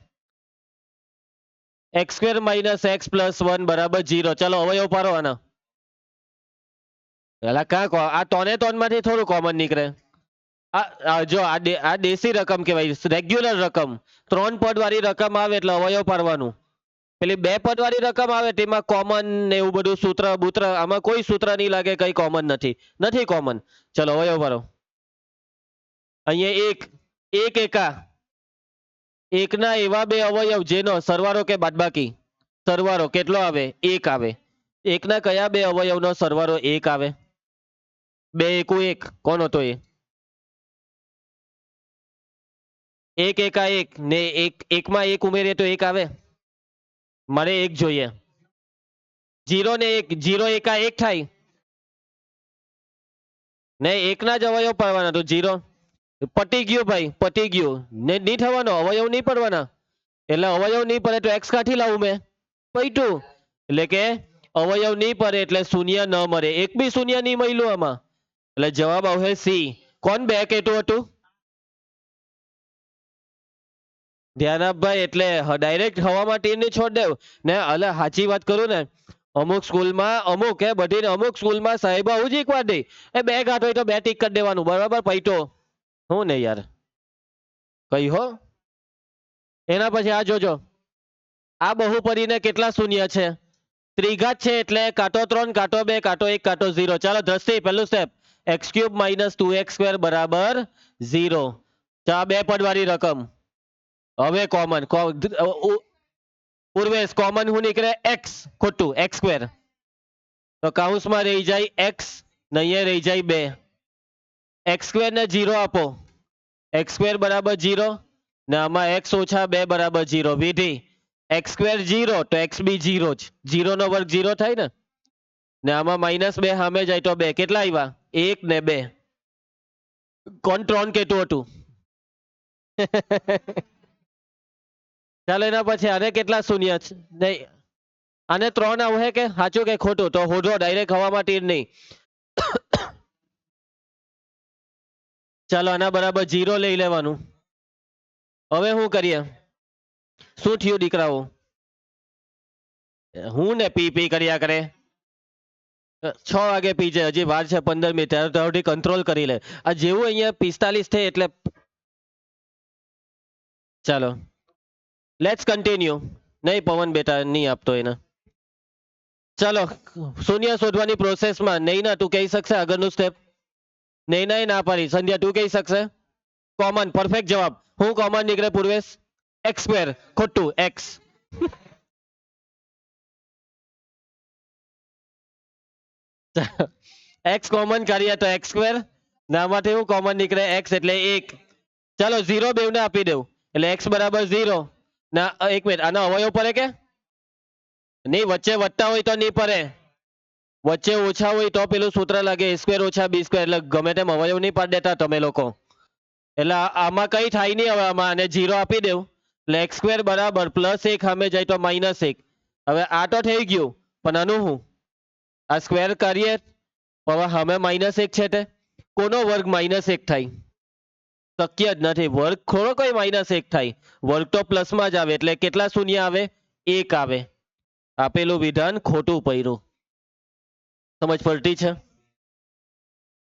x² - x + 1 બરાબર 0. ચાલો અવયવ પાડો આના. પેલા ક્યાં આ 3 માંથી થોડું કોમન નીકળે. જો આ દેશી રકમ કહેવાય, રેગ્યુલર રકમ. 3 પદ વાળી રકમ આવે એટલે અવયવ પાડવાનું. પેલી 2 પદ વાળી રકમ આવે તેમાં કોમન ને એવું બધું સૂત્ર બૂત્ર, આમાં કોઈ સૂત્ર નહીં લાગે, કઈ કોમન નથી કોમન. ચલો અવયવ પાડો. અહીંયા એક એકા, એકના એવા 2 અવયવ જેનો સરવાળો કે બાદબાકી? સરવાળો કેટલો આવે? 1 આવે. એકના કયા 2 અવયવનો સરવાળો 1 આવે? 2 એકુ 1. કોણ હતો એ? એક એકા 1 ને એકમાં 1 ઉમેરીએ તો 1 આવે. મારે 1 જોઈએ. 0 ને 1, 0 એકા 1 થાય ને, એકના જ અવયવ પાડવાના. તો 0 પટી ગયું ભાઈ, પતી ગયું ને, નહીં થવાનો, અવયવ નહીં પડવાના. એટલે અવયવ નહીં પડે તો x કાઠી લાવું મેં? પૈટું. એટલે કે અવયવ નહીં પડે એટલે શૂન્ય ન મળે. એક બી શૂન્ય નહીં મળ્યું આમાં. એટલે જવાબ આવશે સી. કોણ 2 કહેતું હતું? ધ્યાન આપ ભાઈ, એટલે ડાયરેક્ટ હવામાં તીર નહીં છોડ દેવ ને. અલે સાચી વાત કરું ને, અમુક સ્કૂલમાં અમુક સ્કૂલમાં સાહેબ આવું જ શીખવા દે. એ 2 ઘાત હોય તો 2 ટીક કરી દેવાનું, બરાબર પૈટો. હું નહીં યાર કઈ હો. એના પછી આ જોજો, આ બહુપદીને કેટલા શૂન્ય છે? ત્રિઘાત છે એટલે કાંટો 3, કાંટો 2, કાંટો 1, કાંટો 0. ચાલો દ્રષ્ટિ, પહેલું સ્ટેપ, x³ - 2x² બરાબર 0. ચા 2 પદ વાળી રકમ. હવે કોમન પૂર્વેશ કોમન શું નીકળે? x. ખોટું, x². તો કૌંસમાં રહી જાય x ને અહીંયા રહી જાય 2. x² ને 0 આપો, x² બરાબર 0 ને આમાં x - 2 બરાબર 0. વિધિ, x² 0 તો x બી 0 જ. 0 નો વર્ગ 0 થાય ને આમાં -2 સામે જાય તો 2. કેટલા આવ્યા? 1 ને 2. કોણ 3 કહેતું હતું? ચાલો એના પછી આને કેટલા શૂન્ય છે? નહીં, આને 3 આવશે કે? સાચું કે ખોટું? તો હોધો ડાયરેક્ટ હવામાં તીર નહીં. ચાલો આના બરાબર 0 લઈ લેવાનું. હવે શું કરીએ? શું થયું દીકરાઓ? હું ને પી પી કર્યા કરે. 6 વાગે પી જાય, હજી વાર છે 15 મિનિટ. ત્યારથી કંટ્રોલ કરી લે. આ જેવું અહીંયા 45 થાય એટલે ચાલો લેટ્સ કન્ટિન્યુ. નહીં પવન બેટા નહીં આપતો એને. ચાલો શૂન્ય શોધવાની પ્રોસેસમાં નૈના તું કહી શકશે આગળનું સ્ટેપ? નૈના ના પાડી. સંધ્યા તું કહી શકશે? કોમન, પરફેક્ટ જવાબ. હું કોમન નીકળે પૂર્વેશ? x². ખોટું, x. x કોમન કરીએ તો x². નામાંથી હું કોમન નીકળે? x એટલે 1. ચાલો 0 બેવને આપી દઉં એટલે x બરાબર 0. ના 1 મિનિટ, આનો અવયવ પડે કે? નહીં, વચ્ચે વત્તા હોય તો નહીં પડે, વચ્ચે ઓછા હોય તો પેલું સૂત્ર લાગે a સ્ક્વેર ઓછા b સ્ક્વેર, એટલે ગમે તેમ અવયવ નહીં પાડી દેતા તમે લોકો. એટલે આમાં કઈ થાય નહીં. હવે આમાં આને 0 આપી દેવું એટલે એક્સ સ્ક્વેર બરાબર +1 સામે જાય તો -1. હવે આ તો થઈ ગયું, પણ આનું શું? આ સ્ક્વેર કરીએ હવે સામે -1 છે તે કોનો વર્ગ -1 થાય? શક્ય જ નથી. વર્ગ થોડો કોઈ -1 થાય, વર્ગ તો પ્લસમાં જ આવે, એટલે કેટલા શૂન્ય આવે? 1 આવે. આપેલું વિધાન ખોટું પડ્યું. સમજ પડતી છે?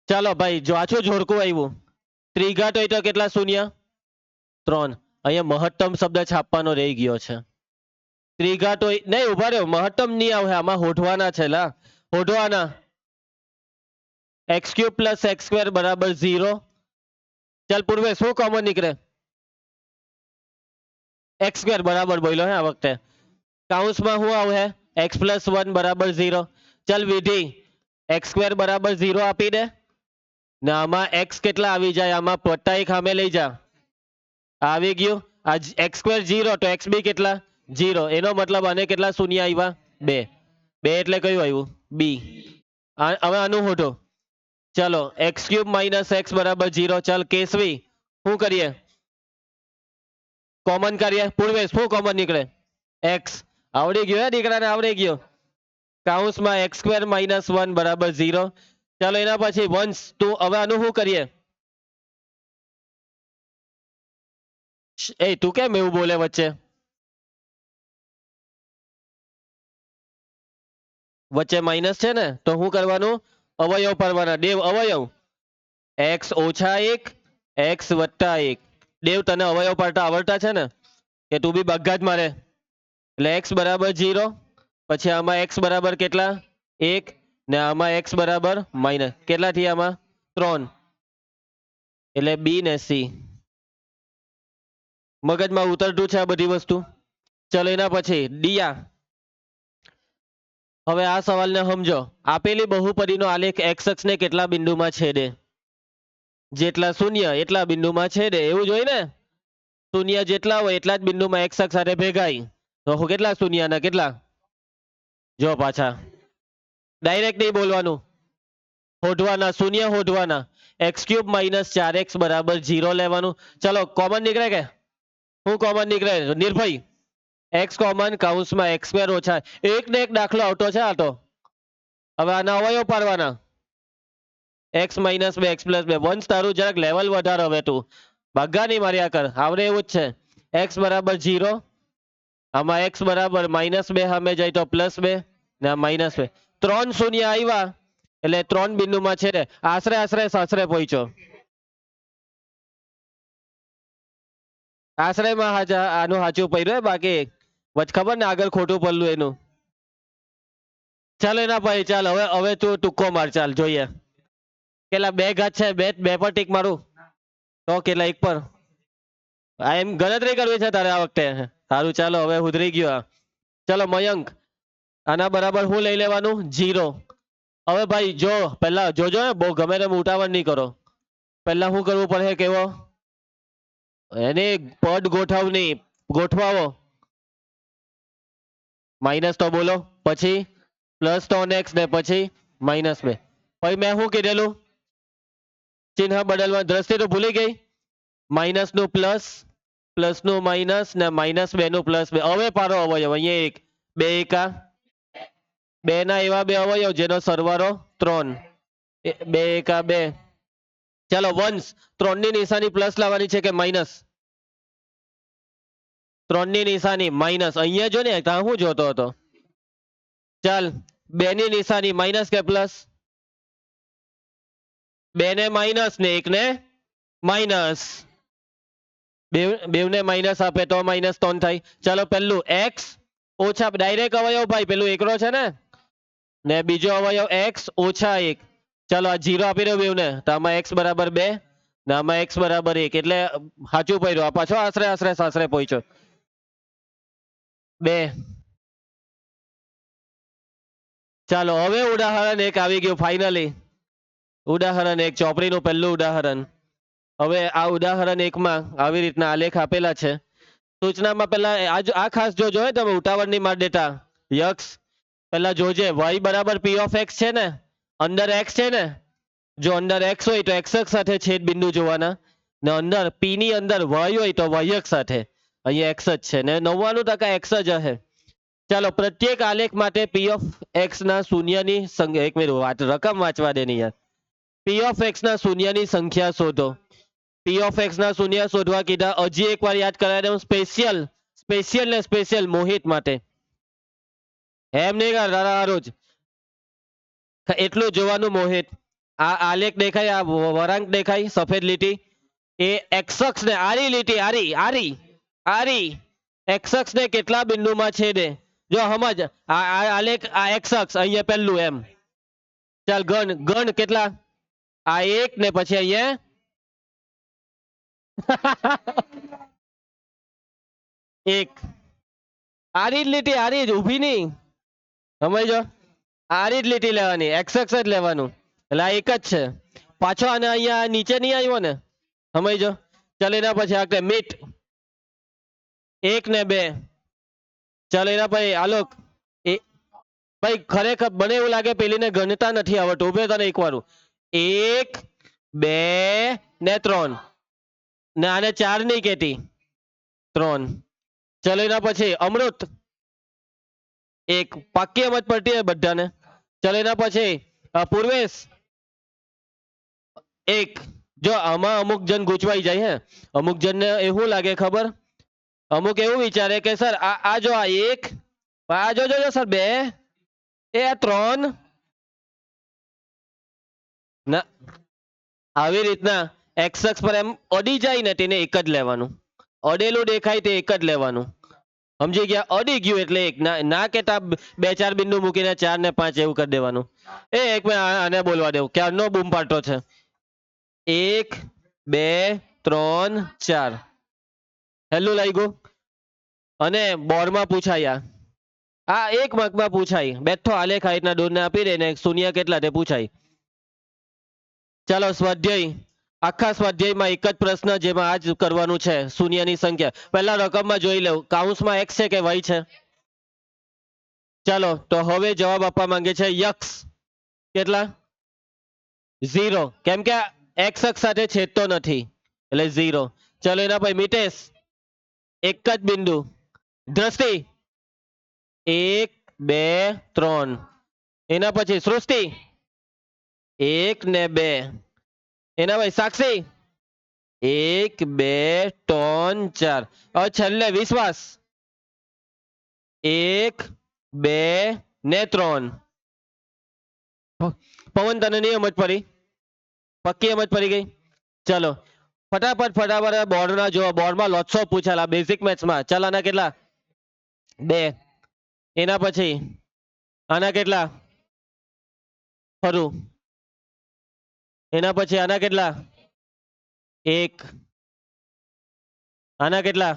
ચાલો ભાઈ, જો આછું જોડકું આવ્યું, ત્રિઘાત હોય તો કેટલા શૂન્ય? 3. અહીંયા મહત્તમ શબ્દ છાપવાનો રહી ગયો છે. ત્રિઘાત હોય નહીં, ઉભા રહ્યો, મહત્તમ નહીં આવે, આમાં હોધવાના છે લા, હોધવાના. x³ + x² = 0. ચાલ પૂર્વે શું કોમન નીકળે? x² બરાબર બોલ્યો હે આ વખતે. કૌંસમાં શું આવે? x + 1 = 0. ચાલ વિધિ, x² = 0 આપી દે ને આમાં x કેટલા આવી જાય? આમાં +1 સામે લઈ જા, આવી ગયું. આ x² 0 તો xb કેટલા? 0. એનો મતલબ આને કેટલા શૂન્ય આવ્યા? 2. 2 એટલે કયું આવ્યું? b. હવે આનું હોધો. ચલો x³ - x = 0. ચાલ કેશવી, શું કરીએ? કોમન કરીએ. પૂર્વેશ શું કોમન નીકળે? x. આવડી ગયો હે દીકરાને, આવડી ગયો. કૌંસમાં x² - 1 = 0. ચાલો એના પછી વંશ તું, હવે આનું શું કરીએ? એ તું કેમ એવું બોલે વચ્ચે? વચ્ચે માઇનસ છે ને, તો શું કરવાનું? અવયવ પાડવાના. દેવ અવયવ x - 1 x + 1. દેવ તને અવયવ પાડતા આવડતા છે ને, કે તું બી બગ્ગા જ મારે? એટલે x = 0, પછી આમાં x બરાબર કેટલા? 1 ને આમાં x બરાબર માઇનસ કેટલા થયા? આમાં 3. એટલે b ને c. મગજમાં ઉતરતું છે આ બધી વસ્તુ? ચલો એના પછી દિયા, હવે આ સવાલને સમજો. આપેલી બહુપદીનો આલેખ x અક્ષને કેટલા બિંદુમાં છેદે? જેટલા શૂન્ય એટલા બિંદુમાં છેદે, એવું જ હોય ને? શૂન્ય જેટલા હોય એટલા જ બિંદુમાં x અક્ષ સાથે ભેગાય. તો કેટલા શૂન્યના કેટલા? જો પાછા ડાયરેક્ટ નહીં બોલવાનું, હોધવાના, શૂન્ય હોધવાના. x³ - 4x = 0 લેવાનું. ચલો કોમન નીકળે કે? શું કોમન નીકળે? નિર્ભય x કોમન, કૌંસમાં x² ઓછા એક ને એક દાખલો આવતો છે આ તો. હવે આના અવયવ પાડવાના. x - 2 x + 2. વંશ તારું જરાક લેવલ વધારો, હવે તું ભાગા નહીં માર્યા કર, આવડે એવું જ છે. x = 0, આમાં x બરાબર -2 સામે જાય તો +2 ને આ -2. 3 શૂન્ય આવ્યા એટલે 3 બિંદુમાં છે ને આશરે આશરે સાસરે પહોંચ્યો. આશ્રયમાં આનું સાચું પડ્યું, બાકી વચ ખબર ને આગળ ખોટું પડલું એનું. ચાલ એના ભાઈ, ચાલ હવે હવે તું ટૂંકો માર, ચાલ જોઈએ. કેટલા 2 ઘાત છે? 2 પર ટીક મારું તો કેટલા? 1 પર. આ એમ ગણતરી કરવી છે તારે આ વખતે? સારું ચાલો, હવે સુધરી ગયો આ. ચલો મયંક, આના બરાબર શું લઈ લેવાનું? 0. હવે ભાઈ જો પહેલા જોજો ને, બહુ ગમે તેમ ઉતાવળ નહીં કરો. પહેલા શું કરવું પડે કેવો? એને પદ ગોઠવણી ગોઠવાવો. માઇનસ તો બોલો, પછી +3x ને પછી -2. પછી મેં શું કીધેલું? ચિહ્ન બદલવા દ્રષ્ટિ તો ભૂલી ગઈ. માઇનસ નું પ્લસ, પ્લસ નું માઇનસ ને -2 નું +2. હવે પાડો અવયવ. અહીંયા 1 2 એકા 2 ના એવા 2 અવયવ જેનો સરવાળો 3. 2 એકા 2. ચાલો વંશ, 3 ની નિશાની પ્લસ લાવવાની છે કે માઇનસ? 3 ની નિશાની માઇનસ. અહીંયા જો ને, ત્યાં હું જોતો હતો? ચાલ 2 ની નિશાની માઇનસ કે પ્લસ? 2 ને માઇનસ ને 1 ને માઇનસ. બેવને માઇનસ આપે તો -3 થાય. ચાલો પેલું x ઓછા, ડાયરેક્ટ અવયવ ભાઈ, પેલું એકડો છે ને બીજો અવયવ x - 1. ચાલો આ 0 આપી દો બેવને, તો આમાં x બરાબર 2 ને આમાં x બરાબર 1, એટલે સાચું પડ્યું. આ પાછો આશરે આશરે સાસરે પહોંચ્યો. 2. ચાલો હવે ઉદાહરણ 1 આવી ગયું ફાઇનલી. ઉદાહરણ 1 ચોપડીનું પહેલું ઉદાહરણ. હવે આ ઉદાહરણ 1 માં આવી રીતના આલેખ આપેલા છે. સૂચનામાં પહેલા આ ખાસ જોજો, તમે ઉતાવળ નહીં માર દેતા. યક્ષ પેલા જોજે y બરાબર p ઓફ x છે ને, અંદર x છે ને, જો અંદર x હોય તો x અક્ષ સાથે છેદ બિંદુ જોવાના, ને અંદર p ની અંદર y હોય તો y અક્ષ સાથે. અહીંયા x જ છે ને 99% x જ હશે. ચાલો પ્રત્યેક આલેખ માટે p ઓફ x ના શૂન્યની સંખ્યા, એક મિનિટ રકમ વાંચવા દે ને યાર. p ઓફ x ના શૂન્યની સંખ્યા શોધો. p ઓફ x ના શૂન્ય શોધવા કીધા. હજી એકવાર યાદ કરાવી દઉં, સ્પેશિયલ સ્પેશિયલ ને સ્પેશિયલ મોહિત માટે, એમ નહીં કર તારા રોજ એટલું જોવાનું મોહિત. આ આલેખ દેખાય, આ વળાંક દેખાય સફેદ લીટી, એ એક્સ અક્ષ ને આરી લીટી, આરી આરી આરી એક્સ અક્ષ ને કેટલા બિંદુમાં છેદે. જો સમજ આ આલેખ, આ એક્સ અક્ષ અહીંયા પહેલું એમ. ચાલ ગણ ગણ કેટલા, આ એક ને પછી અહીંયા એક. આરી જ લીટી, આરી જ ઊભી નહીં, સમજો. આરી જ લીટી લેવાની, એક્સ અક્ષ જ લેવાનું, એટલે આ એક જ છે. પાછો આને અહીંયા નીચે નહીં આવ્યો ને, સમજો. ચાલ એના પછી આગળ મીટ, એક ને બે. ચાલ એના પછી આલોક, એ ભાઈ ખરેખર મને એવું લાગે પેલીને ગણતા નથી આવડતું. ઉભે તને એક વાર, એક બે ને ત્રણ, ને આને ચાર નહીં કેતી, ત્રણ. ચાલો એના પછી અમૃત, એક. પાક્કી સમજ પડતી હોય બધાને. ચાલો એના પછી પૂર્વેશ, એક. જો આમાં અમુક જણ ગૂંચવાઈ જાય હે, અમુક જણને એવું લાગે ખબર, અમુક એવું વિચારે કે સર આ જો આ એક, આ જો જો સર બે, એ આ ત્રણ. ના, આવી રીતના એક્સ અક્ષ પર એમ અડી જાય ને તેને એક જ લેવાનું, અડેલું દેખાય તે એક જ લેવાનું. સમજી ગયા? અડી ગયું એટલે એક. ના ના કેતા બે ચાર બિંદુ મૂકીને 4 ને 5 એવું કરી દેવાનું. એ એક મિનિટ આને બોલવા દેવું, ક્યારનો બૂમ પાડતો છે. 1 2 3 4, હેલું લાગ્યું. અને બોર્ડમાં પૂછાયા, આ એક માર્કમાં પૂછાય, બેઠો આલેખ આ રીતના દોરને આપી દે ને શૂન્ય કેટલા તે પૂછાય. ચાલો સ્વાધ્યાય, આખા સ્વાધ્યાયમાં એક જ પ્રશ્ન જેમાં આ જ કરવાનું છે, શૂન્યની સંખ્યા. પહેલા રકમમાં જોઈ લઉં, કાઉન્સમાં x છે કે y છે. ચાલો તો હવે જવાબ આપવા માંગે છે યક્ષ, કેટલા? 0, કેમ કે x અક્ષ સાથે છેદતો નથી એટલે 0. ચાલો એના પછી મિતેશ, એક જ બિંદુ. દ્રષ્ટિ, 1 2 3. એના પછી સૃષ્ટિ, 1 ને 2. એના પછી સાક્ષી, 1 2 3 4. હવે છેલ્લે વિશ્વાસ, 1 2 ને 3. પવન તને નહીં સમજ પડી? પક્કી સમજ પડી ગઈ? ચલો ફટાફટ ફટાફટ બોર્ડના જો, બોર્ડમાં લોટ્સ ઓફ પૂછાયેલા બેઝિક મેથ્સમાં. ચાલ આના કેટલા? 2. એના પછી આના કેટલા? ખરું. એના પછી આના કેટલા? 1. આના કેટલા?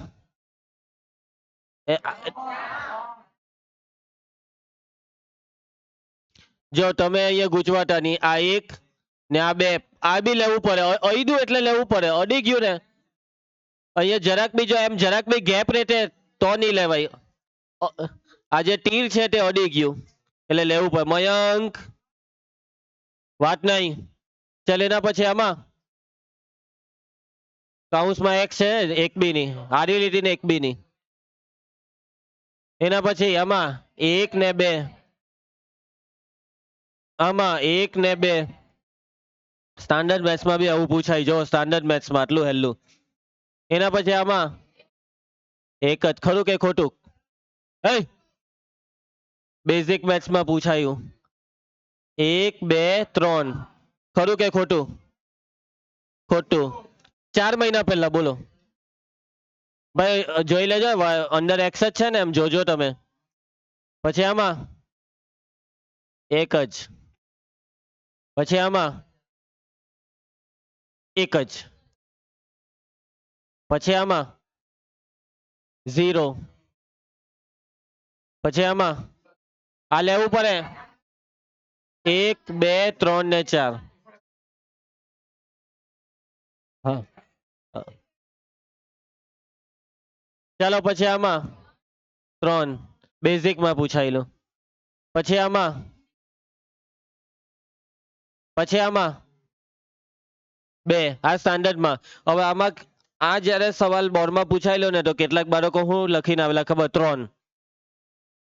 જો તમે અહીંયા ગુજવાટા નહીં, આ 1 ને આ 2, આ બી લેવું પડે. અડ્યું એટલે લેવું પડે, અડી ગયું ને અહીંયા જરાક બી, જો એમ જરાક બી ગેપ રહેતે તો નહીં લેવાય. આ જે તીર છે તે અડી ગયું એટલે લેવું પડે. મયંક, વાત નહીં. ચાલ એના પછી આમાં કાઉન્સમાં એક છે, એક બી નહીં, આડી લીટી ને એક બી નહીં. એના પછી આમાં 1 ને 2, આમાં 1 ને 2. સ્ટાન્ડર્ડ મેથ્સમાં બી આવું પૂછાય, જો સ્ટાન્ડર્ડ મેથ્સમાં આટલું હેલું. એના પછી આમાં એક જ. ખરું કે ખોટું? એ બેઝિક મેથ્સમાં પૂછાયું 1 2 3. ખરું કે ખોટું? ખોટું. 4 મહિના પહેલા બોલો ભાઈ, જોઈ લેજો અંદર એક્સ જ છે ને, એમ જોજો તમે. પછી આમાં એક જ, પછી આમાં એક જ, પછી આમાં 0, પછી આમાં આ લેવું પડે 1 2 3 ને 4. હા, ચાલો પછી આમાં 3, બેઝિકમાં પૂછાયેલું. પછી આમાં બે આ સ્ટાન્ડર્ડમાં. હવે આમાં આ જ્યારે સવાલ બોર્ડમાં પૂછાયેલો ને તો કેટલાક બાળકો હું લખીને આવેલા ખબર 3.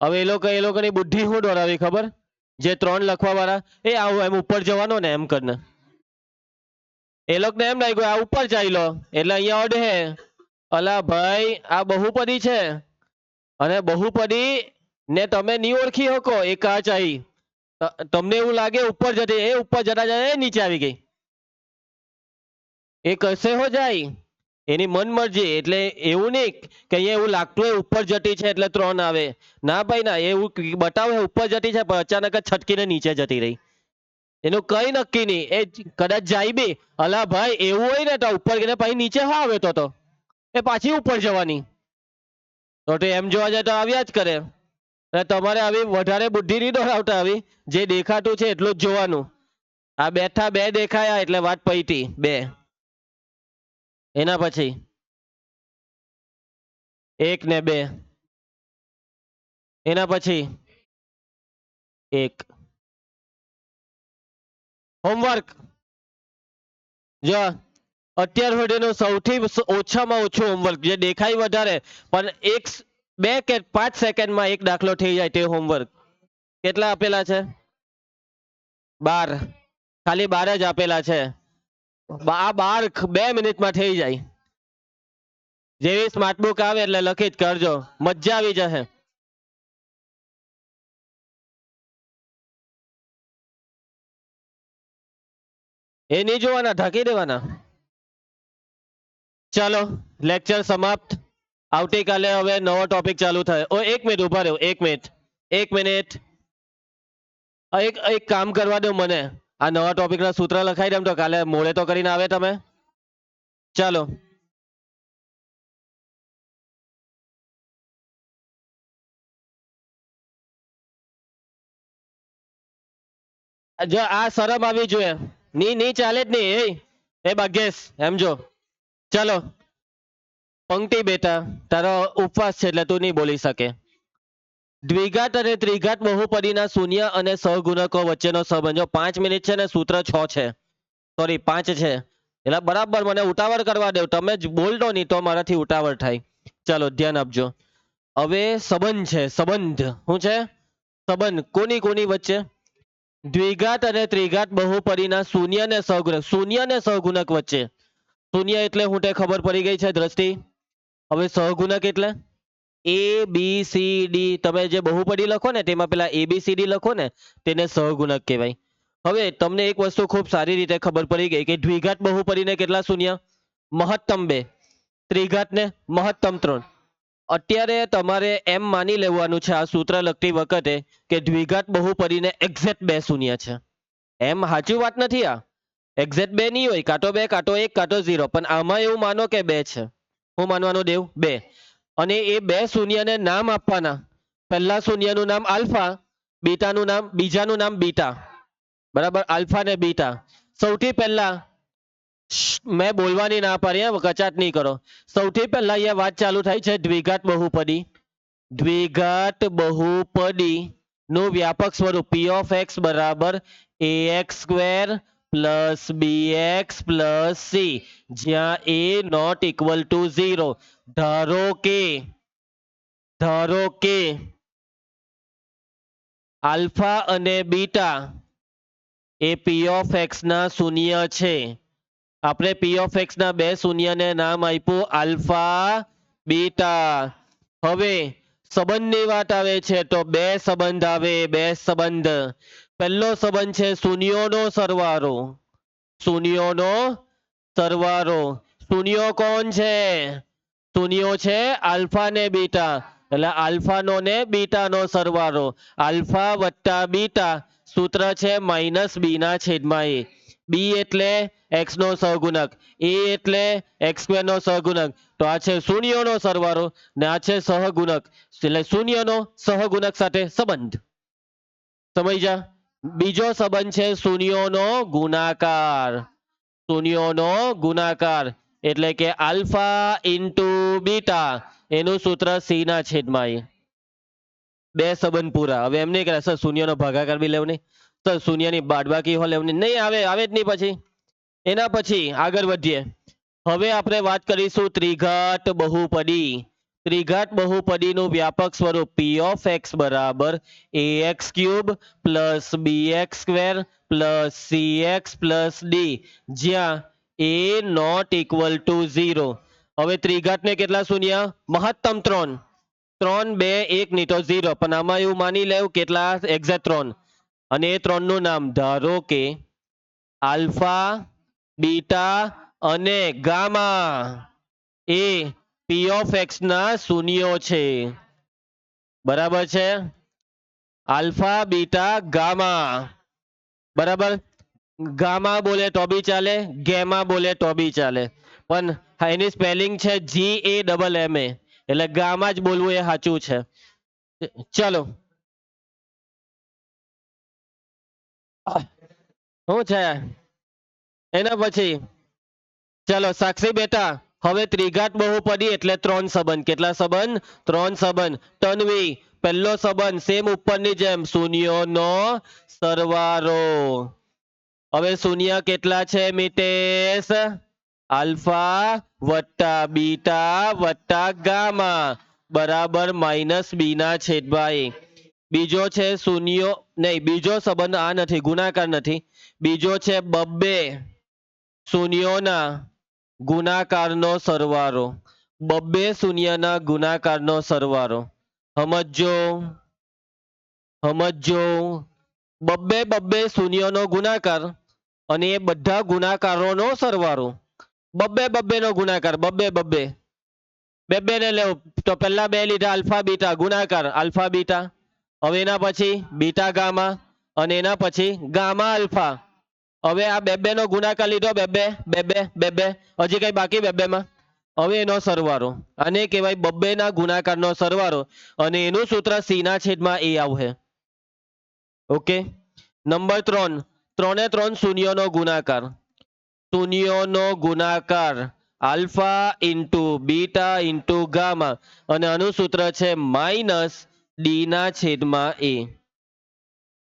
હવે એ લોકોની બુદ્ધિ શું દોરાવી ખબર, જે 3 લખવા વાળા એ આવું એમ ઉપર જવાનો ને એમ કરીને એ લોકોને એમ લાગ્યું આ ઉપર ચાલ્યો એટલે અહીંયા અડે. અલા ભાઈ આ બહુપદી છે અને બહુપદી ને તમે નહીં ઓળખી શકો એક આ ચાઈ. તમને એવું લાગે ઉપર જતી, એ ઉપર જતા જતા એ નીચે આવી ગઈ. એ કશે હો જાય એની મન મરજી. એટલે એવું નહીં કે અહીંયા એવું લાગતું હોય ઉપર જતી છે એટલે 3 આવે. ના ભાઈ ના, એવું બતાવે ઉપર જતી છે પણ અચાનક જ છટકીને નીચે જતી રહી. એનું કઈ નક્કી નહીં, એ કદાચ જાય બી. અલા ભાઈ એવું હોય ને તો ઉપર ગઈને પછી નીચે હા આવે તો એ પાછી ઉપર જવાની. તો એમ જોવા જાય તો આવ્યા જ કરે. તમારે આવી વધારે બુદ્ધિ નહીં દોડાવતા, આવી જે દેખાતું છે એટલું જ જોવાનું. આ બેઠા 2 દેખાયા એટલે વાત પૈતી 2. એના પછી 1 ને 2. એના પછી 1. હોમવર્ક જો અત્યાર સુધીનું સૌથી ઓછામાં ઓછું હોમવર્ક, જે દેખાય વધારે પણ 2 કે 5 સેકન્ડમાં એક દાખલો થઈ જાય તે હોમવર્ક. કેટલા આપેલા છે? 12. ખાલી 12 જ આપેલા છે. આ 12 2 મિનિટમાં થઈ જાય. જેવી સ્માર્ટબુક આવે એટલે લખી જ કરજો, મજા આવી જશે. એ નહીં જોવાના, ઢાંકી દેવાના. ચાલો લેક્ચર સમાપ્ત. આવતીકાલે હવે નવો ટોપિક ચાલુ થાય. 1 મિનિટ ઉભા રહ્યો, 1 મિનિટ, 1 મિનિટ. એક કામ કરવા દો મને, આ નવા ટોપિકના સૂત્ર લખાઈ દેમ તો કાલે મોડે તો કરીને આવે તમે. ચાલો જો આ શરમ આવી જોઈએ. ની ચાલે જ નહીં. એ ભાગ્યેશ એમ જો. ચાલો પંક્તિ બેટા, તારો ઉપવાસ છે એટલે તું નહીં બોલી શકે. દ્વિઘાત અને ત્રિઘાત બહુપદીના શૂન્ય અને સહગુણકો વચ્ચેનો સંબંધ. જો 5 મિનિટ છે ને સૂત્ર 6 છે, સોરી 5 છે. એટલે બરાબર મને ઉતાવળ કરવા દો, તમે જ બોલતો નહીં તો મારાથી ઉતાવળ થાય. ચાલો ધ્યાન આપજો. હવે સંબંધ છે, સંબંધ શું છે? સંબંધ કોની કોની વચ્ચે? દ્વિઘાત અને ત્રિઘાત બહુપદીના શૂન્ય ને સહગુણક વચ્ચે. શૂન્ય એટલે હું તે ખબર પડી ગઈ છે દ્રષ્ટિ. હવે સહગુણક એટલે ABCD. તમે જે બહુપદી લખો ને તેમાં પેલા ABCD લખો ને તેને સહગુણક કહેવાય. હવે તમને એક વસ્તુ ખૂબ સારી રીતે ખબર પડી ગઈ કે દ્વિઘાત બહુપદીને કેટલા શૂન્ય? મહત્તમ 2. ત્રિઘાતને મહત્તમ 3. અત્યારે તમારે એમ માની લેવાનું છે આ સૂત્ર લખતી વખતે કે દ્વિઘાત બહુપદીને એક્ઝેક્ટ 2 શૂન્ય છે. એમ સાચી વાત નથી આ. એક્ઝેક્ટ 2 નહીં હોય, કાંટો 2 કાંટો 1 કાંટો 0, પણ આમાં એવું માનો કે 2 છે. હું માનવાનું દેવ 2. અને એ 2 શૂન્યને નામ આપવાના. પહેલા શૂન્યનું નામ આલ્ફા, બીજાનું નામ બીટા. બરાબર, આલ્ફા ને બીટા. સૌથી પહેલા મેં બોલવાની ના પાડી, કચાટ નહીં કરો. સૌથી પહેલા અહીંયા વાત ચાલુ થાય છે દ્વિઘાત બહુપદી. દ્વિઘાત બહુપદી નું વ્યાપક સ્વરૂપ P of x બરાબર ax² plus bx plus c, જ્યાં a નોટ ઇક્વલ ટુ 0. ધારો કે આલ્ફા અને beta A P of x ના શૂન્ય છે. આપણે P of x ના 2 શૂન્યને નામ આપ્યું આલ્ફા બીટા. હવે સંબંધની વાત આવે છે તો 2 સંબંધ આવે, 2 સંબંધ. પહેલો સંબંધ છે શૂન્યોનો સરવાળો. શૂન્યોનો સરવાળો. શૂન્યો કોણ છે? શૂન્યો છે આલ્ફા ને બીટા. એટલે આલ્ફાનો ને બીટાનો સરવાળો. આલ્ફા વત્તા બીટા સૂત્ર છે -b ના છેદમાં a. b એટલે x નો સહગુણક, a એટલે x² નો સહગુણક. તો આ છે શૂન્યોનો સરવાળો ને આ છે સહગુણક, એટલે શૂન્યનો સહગુણક સાથે સંબંધ. સમજ્યા? બીજો સંબંધ છે શૂન્યોનો ગુણાકાર. શૂન્યોનો ગુણાકાર એટલે કે આલ્ફા ઇન્ટુ બીટા, એનું સૂત્ર c ના છેદમાં a. બે સંબંધ પૂરા. હવે એમ નહીં કરે સર શૂન્યનો ભાગાકાર બી લેવું નહીં, સર શૂન્યની બાદબાકી હો લેવું નહીં, આવે આવે જ નહીં. પછી એના પછી આગળ વધીએ. હવે આપણે વાત કરીશું ત્રિઘાત બહુપદી. ત્રિઘાત બહુપદીનું વ્યાપક સ્વરૂપ પી ઓફ એક્સ બરાબર ax cube plus bx square plus cx plus D, જ્યાં a નોટ ઇક્વલ ટુ 0. હવે ત્રિઘાતને કેટલા શૂન્ય? મહત્તમ 3. 3 2 1 નહીં તો 0, પણ આમાં એવું માની લેવું કેટલા એક્ઝેક્ટ 3. અને એ 3 નું નામ ધારો કે આલ્ફા, બીટા અને gamma A P of x ના શૂન્યો છે. બરાબર છે? Alpha, beta, gamma. બરાબર? ગામા બોલે તો બી ચાલે, ગેમા બોલે તો બી ચાલે, પણ એની સ્પેલિંગ છે GAMMA, એટલે ગામા જ બોલવું એ સાચું છે. ચલો શું છે એના પછી? ચલો સાક્ષી બેટા, હવે ત્રિઘાત બહુપદી એટલે 3 સંબંધ. કેટલા સંબંધ? 3 સંબંધ. તન્વી, પહેલો સંબંધ સેમ ઉપરની જેમ શૂન્યોનો સરવાળો. હવે શૂન્ય કેટલા છે મિતેશ? આલ્ફા વત્તા બીટા વત્તા ગામા બરાબર માઇનસ બી ના છેદમાં એ. બીજો છે શૂન્યો નહીં, બીજો સંબંધ આ નથી, ગુણાકાર નથી. બીજો છે બબ્બે શૂન્યોના ગુણાકારનો સરવાળો. બબ્બે શૂન્યના ગુણાકારનો સરવાળો. સમજો સમજો, બબ્બે બબ્બે શૂન્યનો ગુણાકાર અને એ બધા ગુણાકારોનો સરવાળો. બબ્બે બબ્બે નો ગુણાકાર, બબ્બે બબ્બે બે ને લેવું તો પહેલા બે લીધા આલ્ફા બીટા ગુણાકાર આલ્ફા બીટા. હવે એના પછી બીટા ગામા અને એના પછી ગામા આલ્ફા. હવે આ બે નો ગુણાકાર લીધો, બે બે હજી કઈ બાકી બે માં? હવે એનો સરવાળો, આને કહેવાય બબ્બે ના ગુણાકારનો સરવાળો, અને એનું સૂત્ર સી ના છેદમાં એ આવશે. ઓકે. નંબર 3, 3 3 શૂન્યનો ગુણાકાર. શૂન્યોનો ગુણાકાર alpha into beta into gamma, અને આનું સૂત્ર છે માઇનસ ડી ના છેદમાં એ.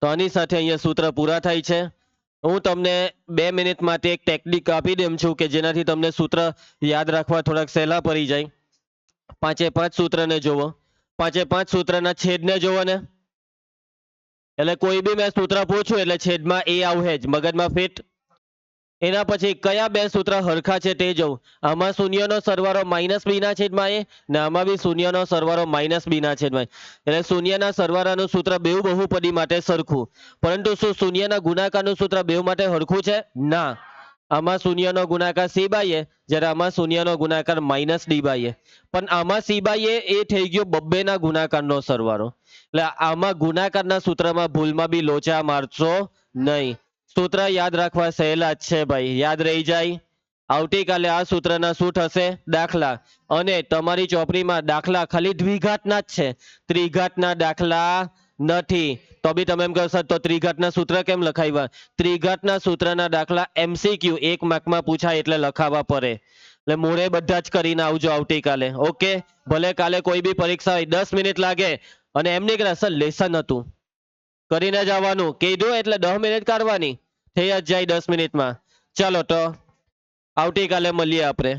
તો આની સાથે અહીંયા સૂત્ર પૂરા થાય છે. હું તમને 2 મિનિટ માટે એક ટેકનિક આપી દેમ છું કે જેનાથી તમને સૂત્ર યાદ રાખવા થોડાક સહેલા પડી જાય. 5 સૂત્રને જોવો, 5 સૂત્રના છેદને જોવો ને, એટલે કોઈ બી મેં સૂત્ર પૂછું એટલે છેદમાં એ આવશે જ, મગજમાં ફિટ. એના પછી કયા બે સૂત્ર હરખા છે તે જોઉં. આમાં શૂન્યનો સરવાળો માઇનસ બી ના છેદમાં એ, ને આમાં બી શૂન્યનો સરવાળો માઇનસ બી ના છેદમાં એ. એટલે શૂન્યના સરવાળાનું સૂત્ર બેઉ બહુપદી માટે સરખું, પરંતુ શું શૂન્યના ગુણાકારનું સૂત્ર બેઉ માટે સરખું છે? ના. આમાં શૂન્યનો ગુણાકાર સી બાય એ, જ્યારે આમાં શૂન્યનો ગુણાકાર માઇનસ ડી બાય એ. પણ આમાં સી બાય એ થઈ ગયો બબ્બેના ગુણાકારનો સરવાળો. એટલે આમાં ગુણાકારના સૂત્રમાં ભૂલમાં બી લોચા મારશો નહીં. સૂત્ર યાદ રાખવા સહેલા જ છે ભાઈ, યાદ રહી જાય. આવતીકાલે આ સૂત્રના શું થશે? દાખલા. અને તમારી ચોપડીમાં દાખલા ખાલી દ્વિઘાતના જ છે, ત્રિઘાતના દાખલા નથી. તો બી તમે એમ કહો સર તો ત્રિઘાતના સૂત્ર કેમ લખાવ્યા? ત્રિઘાતના સૂત્રના દાખલા MCQ 1 માર્કમાં પૂછાય એટલે લખાવવા પડે. એટલે મોડે બધા જ કરીને આવજો આવતીકાલે. ઓકે, ભલે કાલે કોઈ બી પરીક્ષા હોય 10 મિનિટ લાગે, અને એમ નહીં કે સર લેસન હતું કરીને જવાનું કીધું એટલે 10 મિનિટ કાઢવાની, થઈ જ જાય 10 મિનિટમાં. ચાલો તો આવતીકાલે મળીએ આપણે.